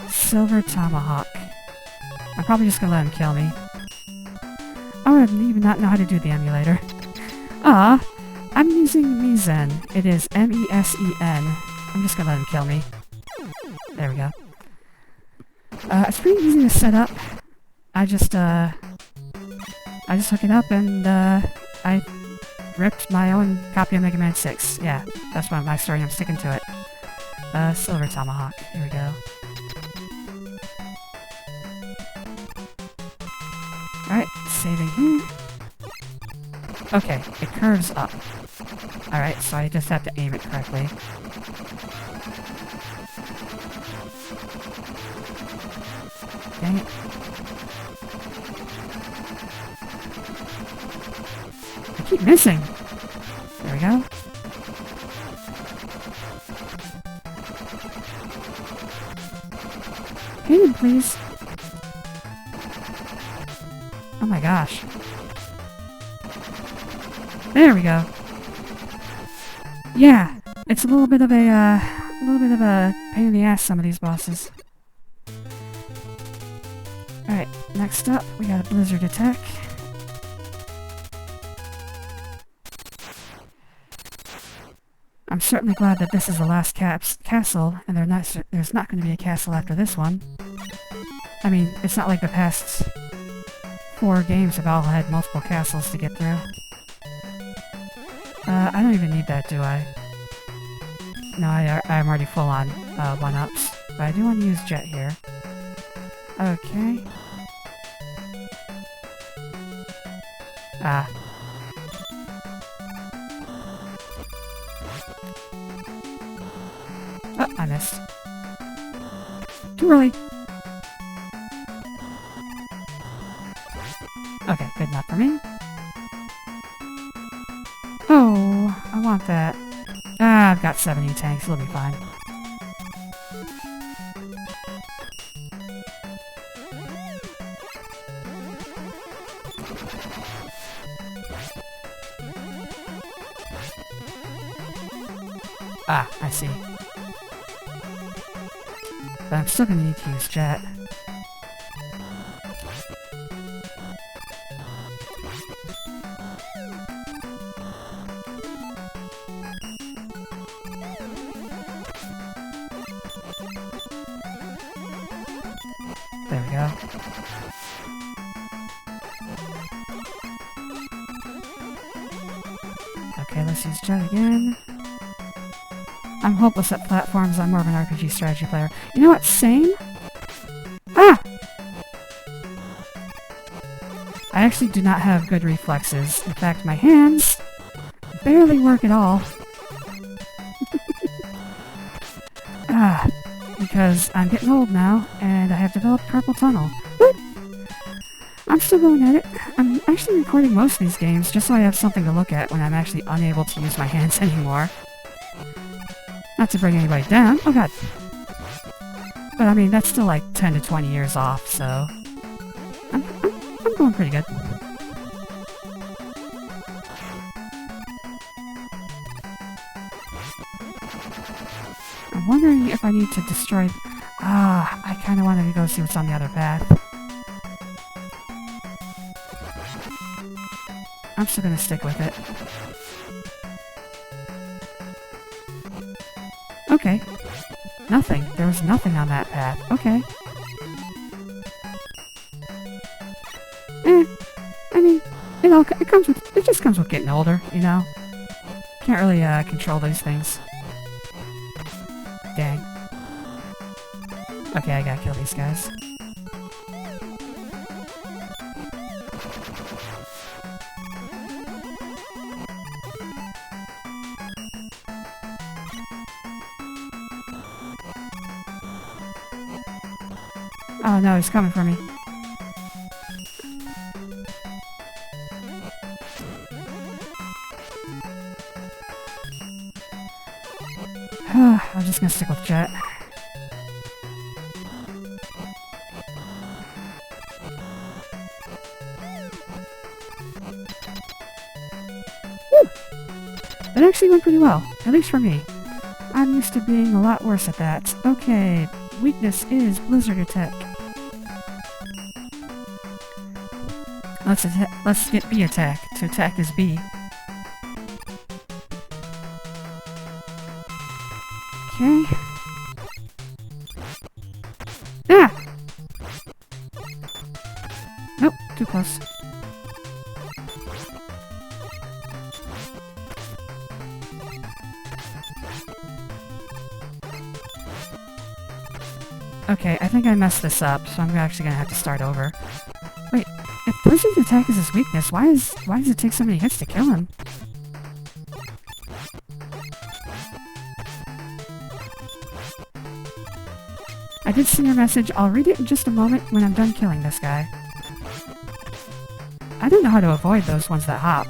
Silver Tomahawk. I'm probably just gonna let him kill me. Oh, I even not know how to do the emulator. Ah, I'm using Mesen. It is M-E-S-E-N. I'm just gonna let him kill me. There we go. It's pretty easy to set up. I just hook it up and, I ripped my own copy of Mega Man 6. Yeah, that's my story. I'm sticking to it. Silver Tomahawk. Here we go. Alright, saving here. Okay, it curves up. Alright, so I just have to aim it correctly. Dang it. I keep missing! There we go. Hit him, please. Oh my gosh. There we go. Yeah, it's a little bit of a pain in the ass, some of these bosses. Alright, next up, we got a blizzard attack. I'm certainly glad that this is the last castle, and there's not going to be a castle after this one. I mean, it's not like the past 4 games have all had multiple castles to get through. I don't even need that, do I? No, I'm already full on 1-ups, but I do want to use Jet here. Okay. Ah. Oh, I missed. Too early. Okay, good enough for me. Oh, I want that. Ah, I've got 70 tanks, it'll be fine. Ah, I see. But I'm still gonna need to use Jet. There we go. Okay, let's use Jet again. I'm hopeless at platforms, I'm more of an RPG strategy player. You know what? Same? Ah! I actually do not have good reflexes. In fact, my hands barely work at all. Ah, because I'm getting old now, and I have developed carpal tunnel. But I'm still going at it. I'm actually recording most of these games just so I have something to look at when I'm actually unable to use my hands anymore. Not to bring anybody down. Oh god. But I mean, that's still like 10 to 20 years off, so... I'm going pretty good. I'm wondering if I need to destroy... Ah, I kinda wanted to go see what's on the other path. I'm still gonna stick with it. Okay. Nothing. There was nothing on that path. Okay. I mean, it just comes with getting older, you know? Can't really, control these things. Dang. Okay, I gotta kill these guys. Oh no, he's coming for me. I'm just gonna stick with Jet. Woo! That actually went pretty well, at least for me. I'm used to being a lot worse at that. Okay, weakness is Blizzard Attack. Let's get B attack. To attack is B. Okay. Ah! Nope, too close. Okay, I think I messed this up, so I'm actually gonna have to start over. Wait, if Blizzard's attack is his weakness, why does it take so many hits to kill him? I did see your message. I'll read it in just a moment when I'm done killing this guy. I don't know how to avoid those ones that hop.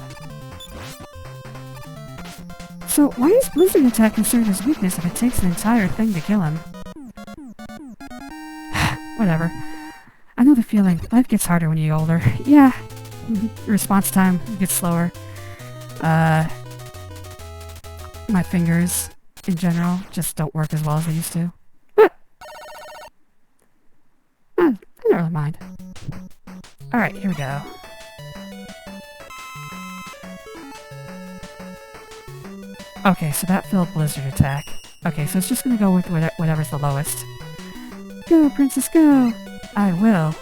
So, why is Blizzard attack considered his weakness if it takes an entire thing to kill him? Whatever. I know the feeling. Life gets harder when you get older. Yeah. Response time gets slower. My fingers, in general, just don't work as well as they used to. I don't really mind. Alright, here we go. Okay, so that filled Blizzard attack. Okay, so it's just gonna go with whatever's the lowest. Go, Princess, go! I will.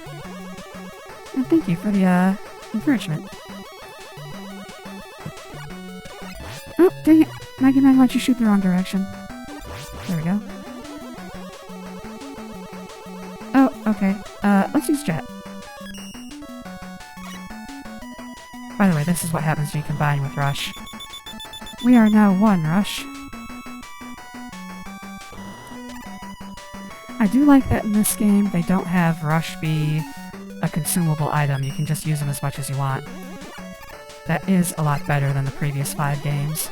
And thank you for the, encouragement. Oh, dang it! Mega Man, why'd you shoot the wrong direction? There we go. Oh, okay. Let's use Jet. By the way, this is what happens when you combine with Rush. We are now one, Rush. I do like that in this game they don't have Rush be a consumable item. You can just use them as much as you want. That is a lot better than the previous 5 games.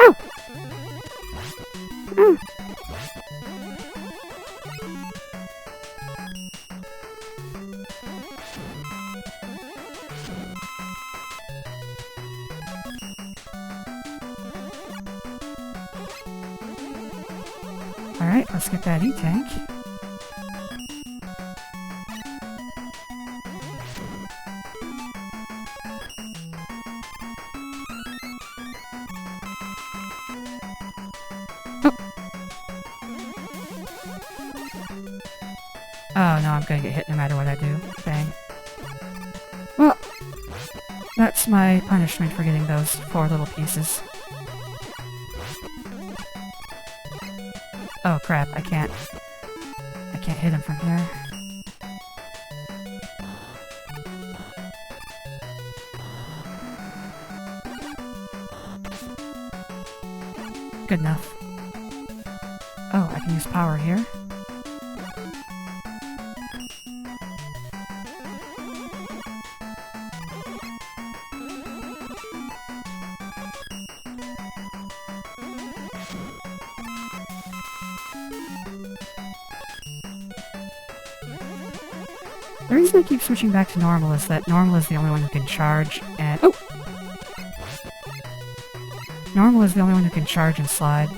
Oh! Oh! Alright, let's get that E-Tank. Oh no, I'm gonna get hit no matter what I do. Dang. Well, that's my punishment for getting those 4 little pieces. Oh crap, I can't hit him from here. Good enough. Oh, I can use power here. The reason I keep switching back to normal is that normal is the only one who can charge and... Oh! Normal is the only one who can charge and slide.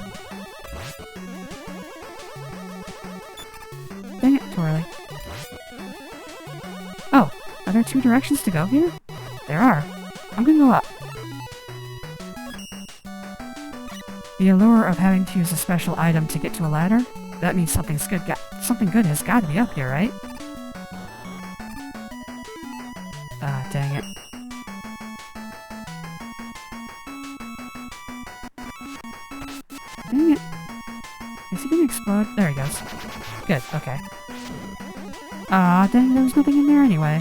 Dang it, too early. Oh, are there 2 directions to go here? There are. I'm gonna go up. The allure of having to use a special item to get to a ladder? That means something good has got to be up here, right? Ah, dang it. Dang it. Is he gonna explode? There he goes. Good, okay. Ah, dang, there was nothing in there anyway.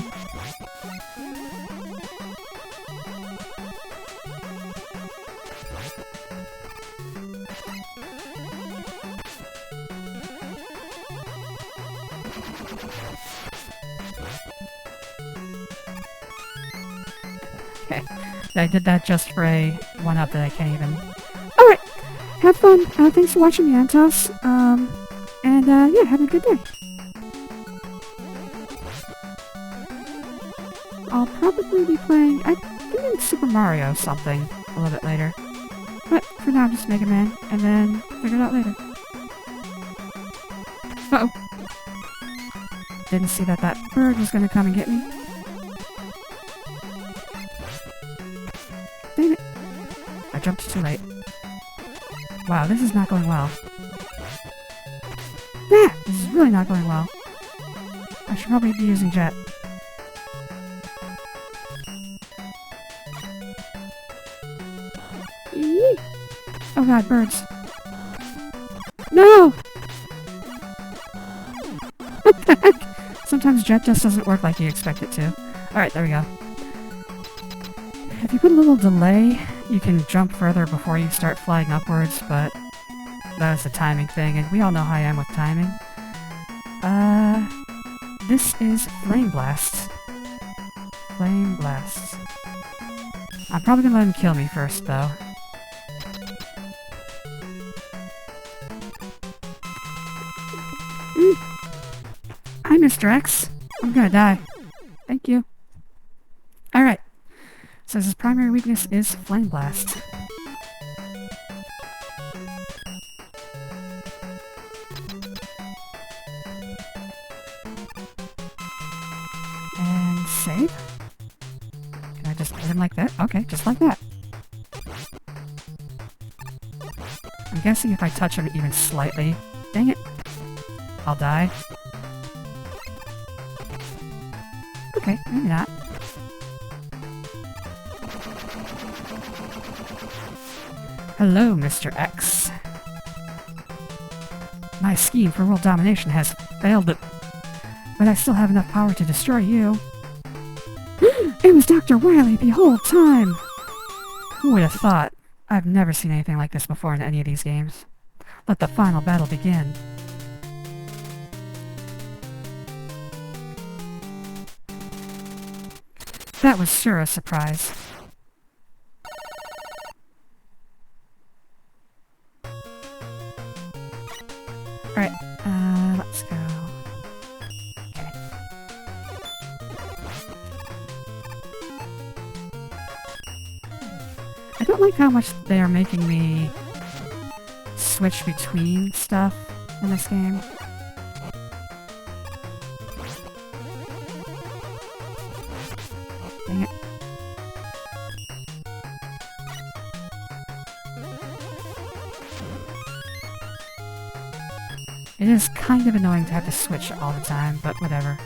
Okay, I did that just for a 1-up that I can't even... Alright! Have fun! Thanks for watching me, Antos. Yeah, have a good day. I'll probably be playing... I think it's Super Mario something a little bit later. But for now, just Mega Man, and then figure it out later. Uh-oh. Didn't see that that bird was gonna come and get me. Dang it. I jumped too late. Wow, this is not going well. Yeah, this is really not going well. I should probably be using Jet. Eee! Oh god, birds. No! What the heck? Sometimes Jet just doesn't work like you expect it to. Alright, there we go. If you put a little delay, you can jump further before you start flying upwards, but that is a timing thing, and we all know how I am with timing. This is Flame Blast. Flame Blast. I'm probably gonna let him kill me first, though. Hi, Mr. X. I'm gonna die. Thank you. Alright. So his primary weakness is Flame Blast. And save? Can I just hit him like that? Okay, just like that. I'm guessing if I touch him even slightly... Dang it. I'll die. Okay, maybe not. Hello, Mr. X. My scheme for world domination has failed, but I still have enough power to destroy you. It was Dr. Wily the whole time! Who would have thought? I've never seen anything like this before in any of these games. Let the final battle begin. That was sure a surprise. Alright, let's go. Okay. I don't like how much they are making me switch between stuff in this game. Dang it. It is kind of annoying to have to switch all the time, but whatever.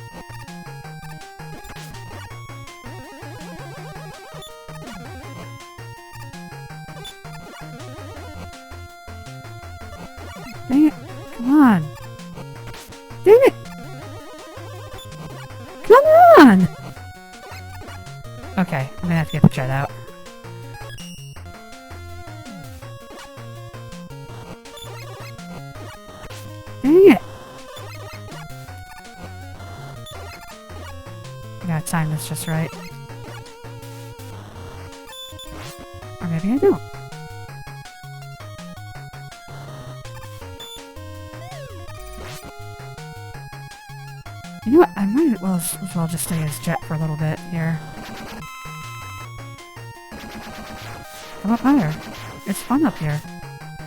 Dang it! Come on! Dang it! Come on! Okay, I'm gonna have to get the jet out. Dang it! I gotta time this just right. Or maybe I don't. You know what? I might as well just stay as Jet for a little bit here. Come up higher. It's fun up here.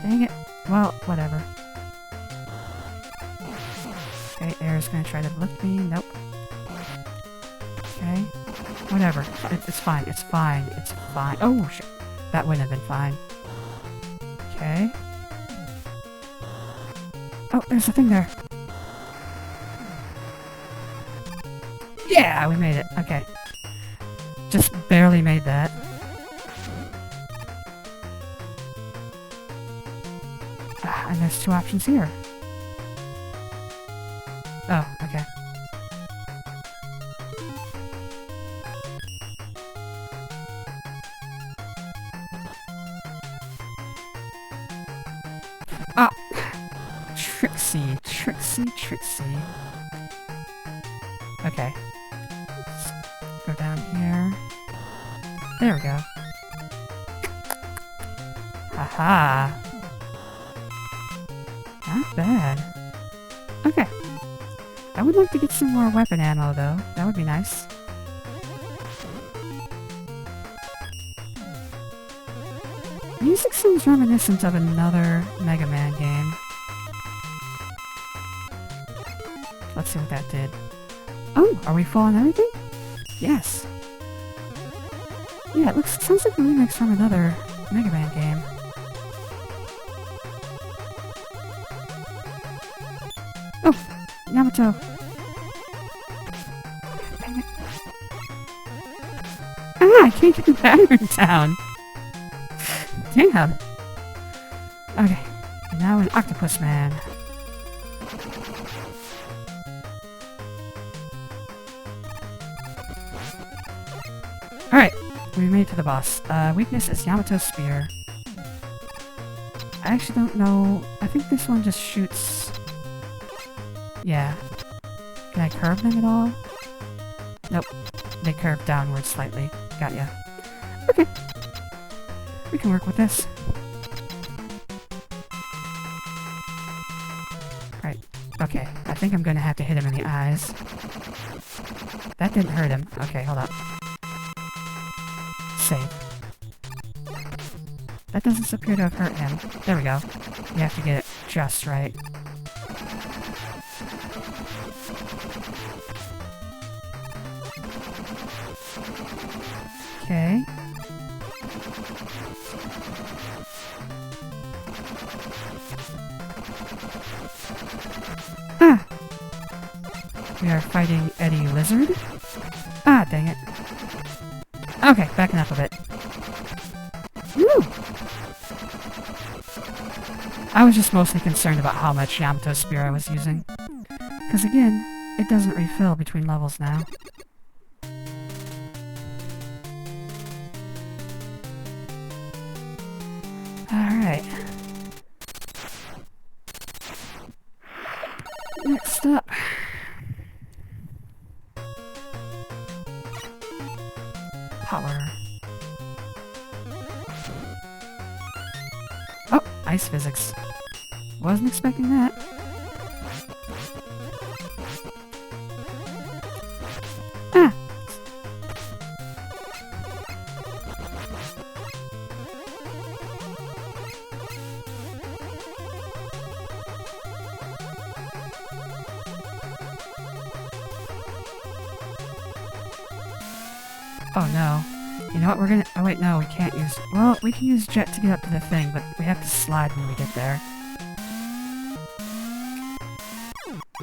Dang it. Well, whatever. Okay, Air's gonna try to lift me. Nope. Okay. Whatever. It's fine. It's fine. It's fine. Oh, shit. That wouldn't have been fine. Okay. Oh, there's a thing there. Yeah, we made it. Okay. Just barely made that. And there's two options here. Oh, okay. Ah! Trixie, Trixie, Trixie. Okay. Let's go down here. There we go. Haha! Not bad. Okay. I would like to get some more weapon ammo, though. That would be nice. Music seems reminiscent of another Mega Man game. Let's see what that did. Oh, are we full on everything? Yes. Yeah, sounds like a remix from another Mega Man game. Oh, Yamato. Dang it. Ah, I can't get the pattern down. Damn. Okay, now an Octopus Man. Alright, we made it to the boss. Weakness is Yamato's spear. I actually don't know. I think this one just shoots... Yeah. Can I curve them at all? Nope. They curve downwards slightly. Got ya. Okay. We can work with this. Right. Okay. I think I'm gonna have to hit him in the eyes. That didn't hurt him. Okay, hold up. Save. That doesn't appear to have hurt him. There we go. You have to get it just right. Okay. Ah! We are fighting Eddie Lizard. Ah, dang it. Okay, backing up a bit. Woo! I was just mostly concerned about how much Yamato Spear I was using. Because again, it doesn't refill between levels now. Alright. Next up. Power. Oh, ice physics. Wasn't expecting that. Ah! Oh no. You know what, we're gonna... Oh wait, no, we can't use... Well, we can use Jet to get up to the thing, but we have to slide when we get there.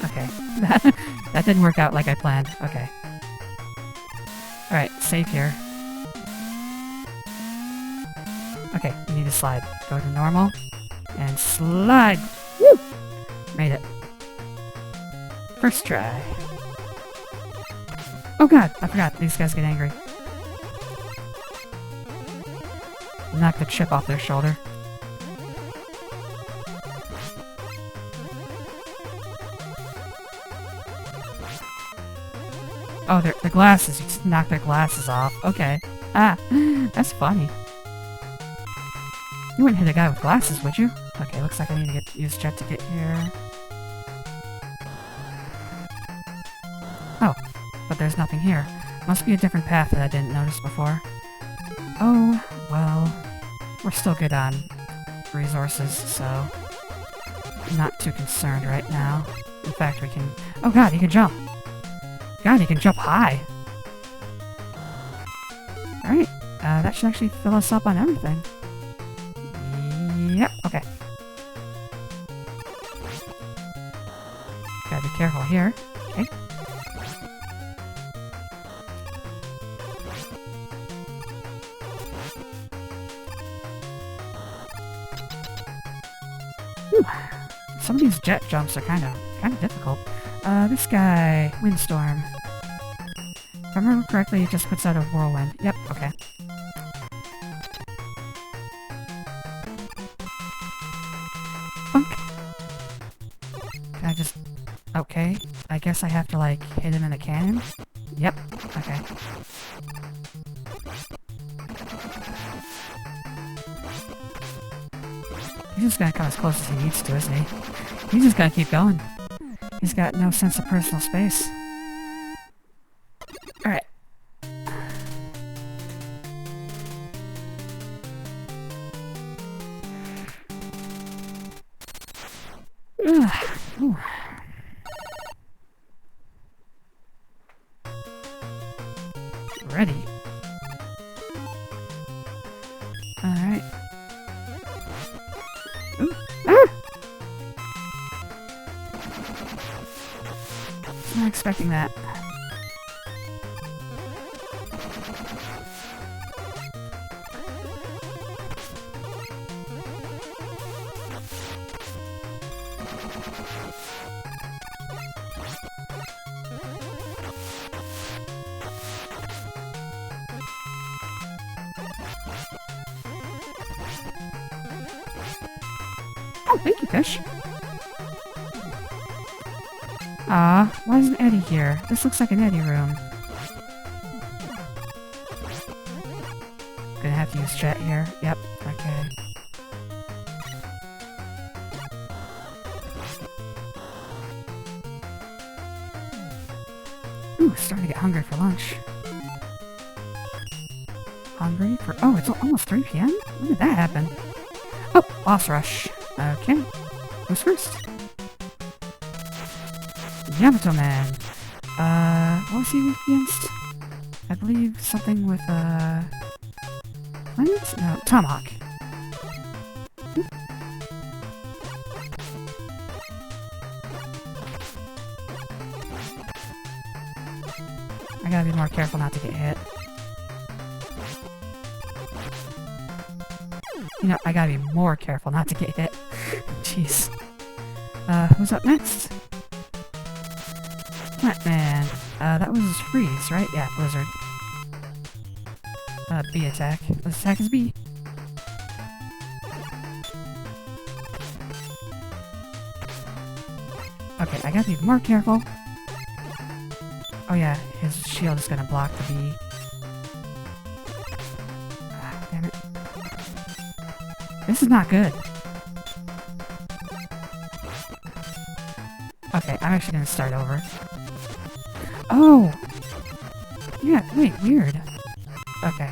Okay. That didn't work out like I planned. Okay. Alright, save here. Okay, we need to slide. Go to normal. And slide! Woo! Made it. First try. Oh god, I forgot. These guys get angry. Knock the chip off their shoulder. Oh, their glasses. You just knock their glasses off. Okay. Ah, that's funny. You wouldn't hit a guy with glasses, would you? Okay, looks like I need to use Jet to get here. Oh, but there's nothing here. Must be a different path that I didn't notice before. Oh, well... We're still good on resources, so... I'm not too concerned right now. In fact, we can... Oh god, he can jump! God, he can jump high! Alright, that should actually fill us up on everything. Yep, okay. Gotta be careful here. Okay. Whew. Some of these jet jumps are kind of difficult. This guy, Windstorm. If I remember correctly, it just puts out a whirlwind. Yep, okay. Okay. Can I just... Okay. I guess I have to, like, hit him in the cannon? Yep, okay. He's just gonna come as close as he needs to, isn't he? He's just gonna keep going. He's got no sense of personal space. Alright. Ooh. Ready. Alright. Ooh. Ah! Not expecting that. Oh, thank you, fish. Why isn't Eddie here? This looks like an Eddie room. Gonna have to use chat here. Yep, okay. Ooh, starting to get hungry for lunch. Hungry for... Oh, it's almost 3 p.m.? When did that happen? Oh, boss rush. Okay. Who's first? Yamato Man. What was he against? I believe something with, Flames? No, Tomahawk. I gotta be more careful not to get hit. You know, I gotta be more careful not to get hit. Jeez. Who's up next? Plant-Man. That was Freeze, right? Yeah, Blizzard. B attack. Let's attack is B. Okay, I gotta be more careful. Oh yeah, his shield is gonna block the B. Ah, damn it. This is not good. Okay, I'm actually gonna start over. Oh! Yeah, wait, weird. Okay.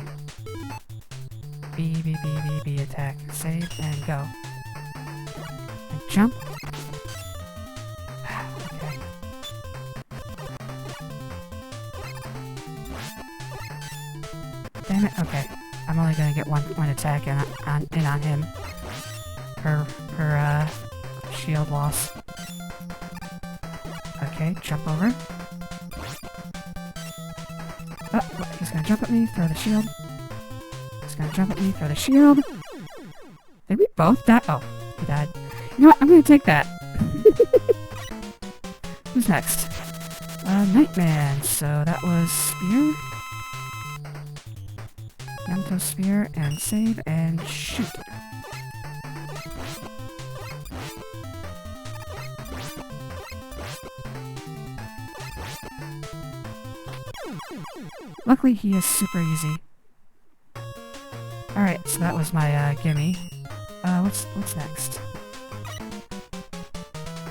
B, B, B, B, B, attack. Save, and go. And jump. Okay. Damn it, okay. I'm only gonna get one attack in on him. Her shield loss. Okay, jump over. Oh, he's gonna jump at me, throw the shield. He's gonna jump at me, throw the shield. Did we both die? Oh, he died. You know what? I'm gonna take that. Who's next? Nightman. So that was Spear. Yamato Spear, and save, and shoot. Luckily, he is super easy. Alright, so that was my, gimme. What's next?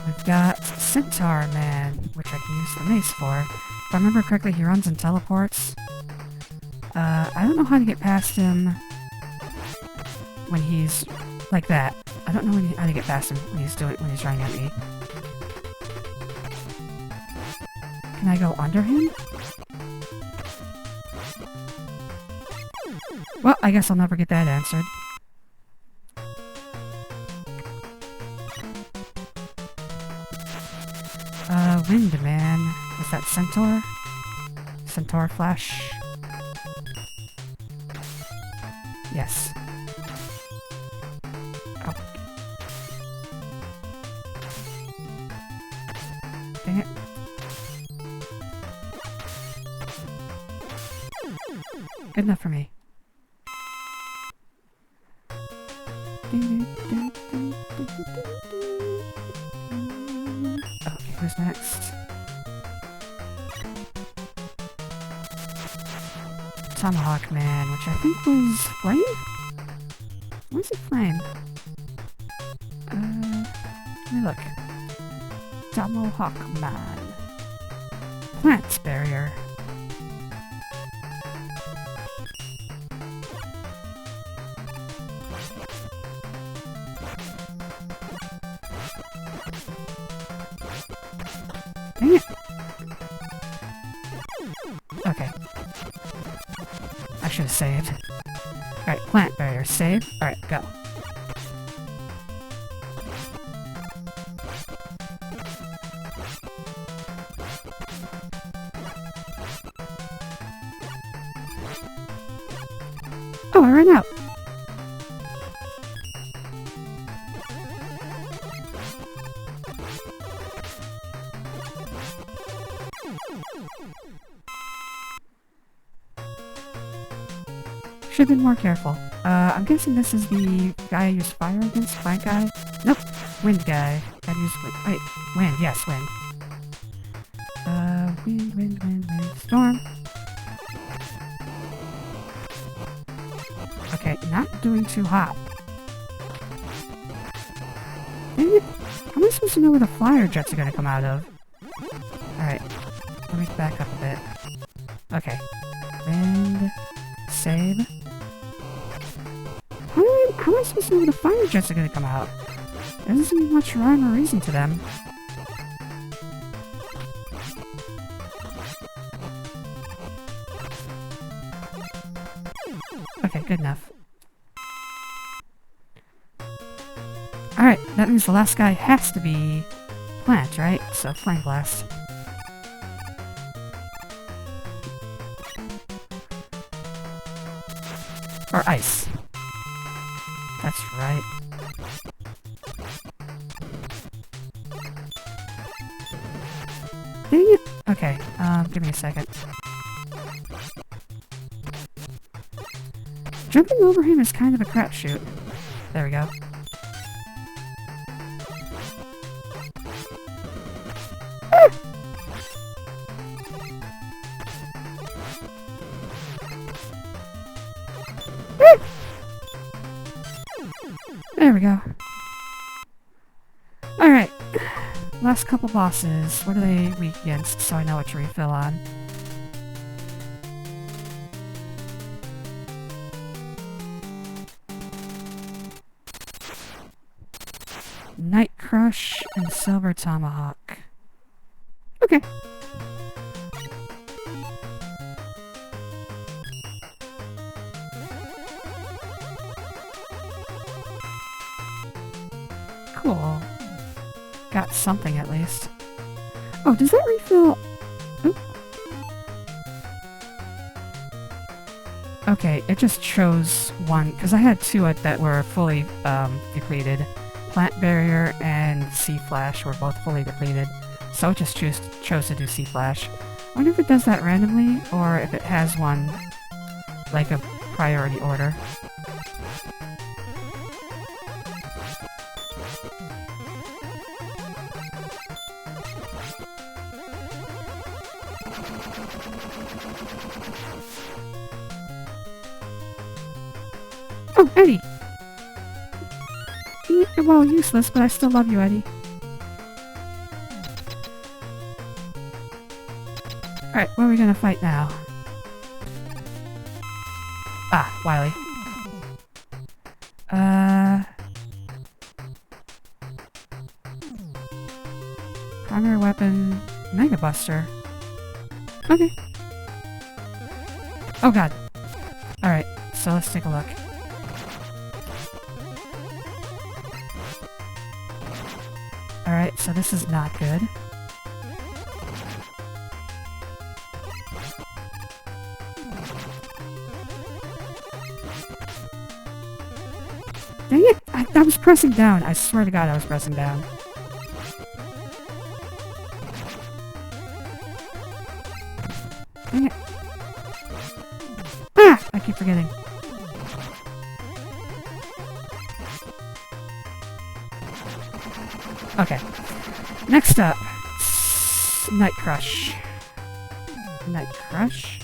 We've got Centaur Man, which I can use the mace for. If I remember correctly, he runs and teleports. I don't know how to get past him when he's like that. I don't know how to get past him when he's running at me. Can I go under him? Well, I guess I'll never get that answered. Wind Man. Is that Centaur? Centaur Flash? Yes. Oh. Dang it. Good enough for me. Okay, who's next? Tomahawk Man, which I think was Flame? Where's it Flame? Let me look. Tomahawk Man. Plant Barrier. Dang it! Okay. I should have saved. Alright, plant barrier, save. Alright, go. Oh, I ran out! Should've been more careful. I'm guessing this is the guy I used fire against? Plant guy? Nope. Wind guy. Gotta use wind. Wait. Wind. Yes, wind. Wind. Storm. Okay, not doing too hot. Dang it. How am I supposed to know where the fire jets are gonna come out of? Alright. Let me back up a bit. Okay. Wind. Save. How am I supposed to know where the fire jets are gonna come out? There doesn't seem much rhyme or reason to them. Okay, good enough. Alright, that means the last guy has to be plant, right? So, flame blast. Or ice. That's right. Dang it! Okay, give me a second. Jumping over him is kind of a crapshoot. There we go. There we go. Alright. Last couple bosses. What are they weak against, so I know what to refill on? Night Crush and Silver Tomahawk. Okay. Cool. Got something at least. Oh, does that refill? Oop. Okay, it just chose one, because I had two that were fully depleted. Plant Barrier and Sea Flash were both fully depleted, so it just chose to do Sea Flash. I wonder if it does that randomly, or if it has one, like a priority order. Oh, Eddie! Well, useless, but I still love you, Eddie. Alright, what are we gonna fight now? Ah, Wily. Primary weapon... Mega Buster. Okay. Oh god. Alright, so let's take a look. Alright, so this is not good. Dang it! I was pressing down. I swear to god I was pressing down. Dang it. Ah! I keep forgetting. Okay. Next up. Night Crush. Night Crush?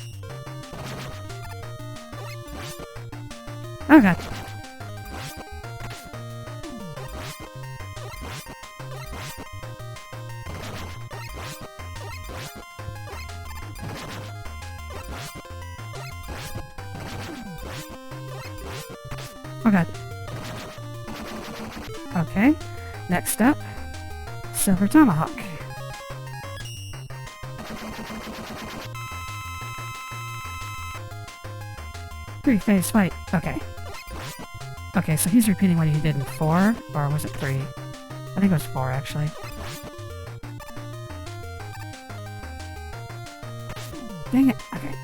Oh god. Oh god. Okay. Next up. Silver Tomahawk. Three-phase fight. Okay. Okay, so he's repeating what he did in 4, or was it 3? I think it was 4, actually. Dang it. Okay.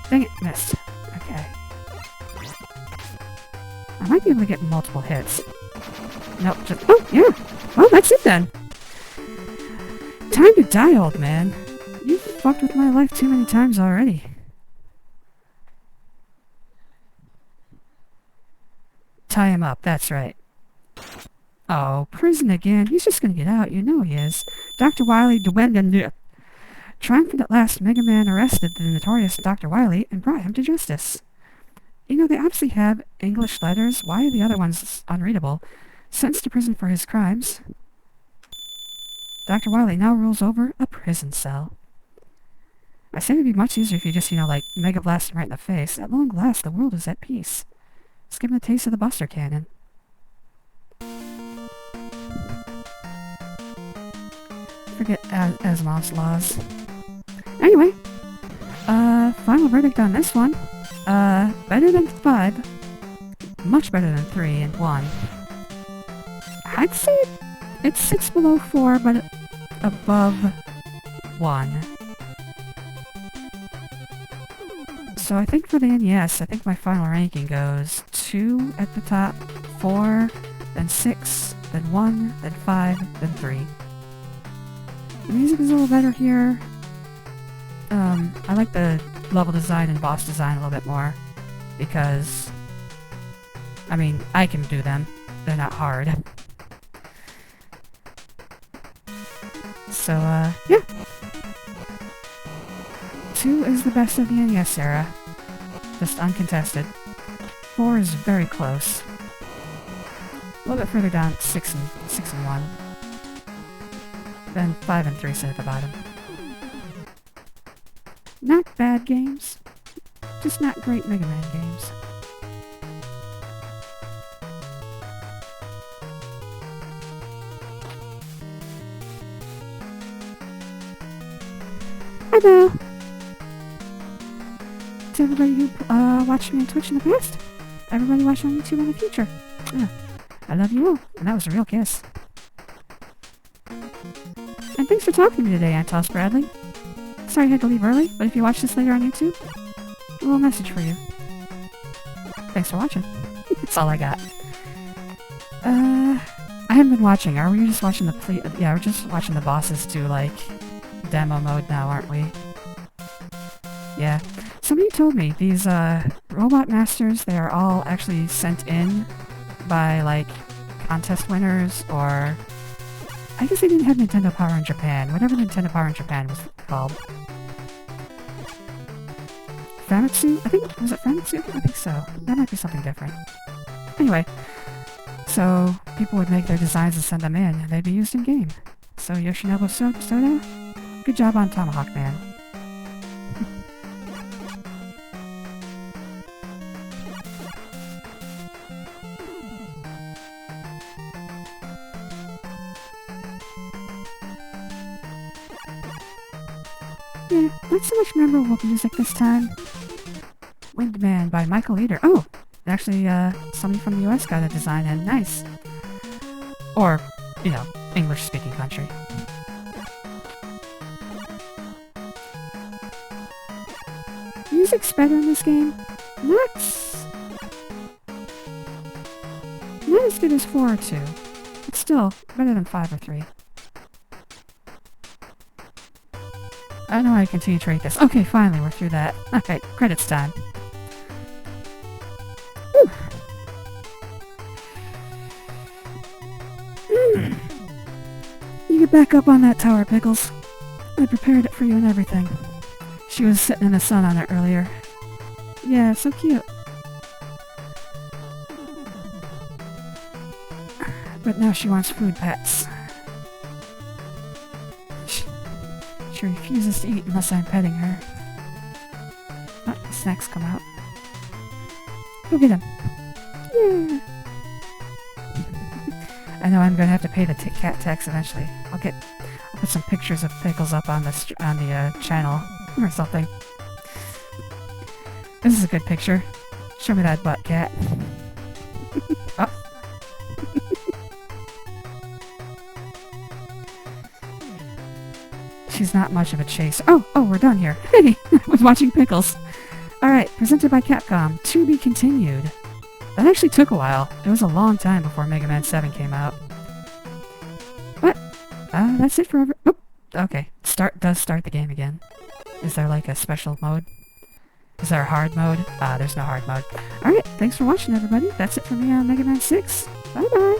Dang it, missed. Okay. I might be able to get multiple hits. Nope, just... Oh, yeah! Well, that's it then! Time to die, old man. You've fucked with my life too many times already. Tie him up, that's right. Oh, prison again. He's just gonna get out, you know he is. Dr. Wily triumphant at last, Mega Man arrested the notorious Dr. Wily and brought him to justice. You know, they obviously have English letters. Why are the other ones unreadable? Sentenced to prison for his crimes. Dr. Wily now rules over a prison cell. I say it'd be much easier if you just, like, Mega Blast him right in the face. At long last, the world is at peace. Let's give him a taste of the Buster Cannon. Forget Asimov's laws. Anyway, final verdict on this one. Better than 5. Much better than 3 and 1. I'd say it sits below 4, but above 1. So I think for the NES, I think my final ranking goes 2 at the top, 4, then 6, then 1, then 5, then 3. The music is a little better here. I like the level design and boss design a little bit more, because, I mean, I can do them. They're not hard. So, yeah. 2 is the best of the NES era. Just uncontested. 4 is very close. A little bit further down, 6 and 1. Then 5 and 3 sit at the bottom. Not bad games. Just not great Mega Man games. Hello! To everybody who watched me on Twitch in the past, everybody watching on YouTube in the future. Yeah. I love you all, and that was a real kiss. And thanks for talking to me today, Antos Bradley. Sorry I had to leave early, but if you watch this later on YouTube, a little message for you. Thanks for watching. That's all I got. I haven't been watching. Are we just watching the yeah, we're just watching the bosses do, like, demo mode now, aren't we? Yeah. Somebody told me these, Robot Masters, they are all actually sent in by, like, contest winners, or... I guess they didn't have Nintendo Power in Japan. Whatever Nintendo Power in Japan was called. Famitsu? I think... Was it Famitsu? I think so. That might be something different. Anyway. So, people would make their designs and send them in, and they'd be used in-game. So, Yoshinobu Soda? Good job on Tomahawk Man. Yeah, not so much memorable music this time. Windman by Michael Eder. Oh! Actually, somebody from the US got a design in. Nice. Or, English-speaking country. Music's better in this game. Not as good as 4 or 2. It's still better than 5 or 3. I don't know how I continue to rate this. Okay, finally, we're through that. Okay, credits time. You get back up on that tower, Pickles. I prepared it for you and everything. She was sitting in the sun on it earlier. Yeah, so cute. But now she wants food pets. She refuses to eat unless I'm petting her. Oh, the snacks come out. Go get him. Yeah. I know I'm gonna have to pay the cat tax eventually. I'll put some pictures of Pickles up on the channel or something. This is a good picture. Show me that butt, cat. Oh. She's not much of a chaser. Oh, we're done here. Hey, I was watching Pickles. Alright, presented by Capcom. To be continued. That actually took a while. It was a long time before Mega Man 7 came out. But, that's it for Oop, okay. Does start the game again. Is there like a special mode? Is there a hard mode? There's no hard mode. Alright, thanks for watching everybody. That's it for me on Mega Man 6. Bye bye!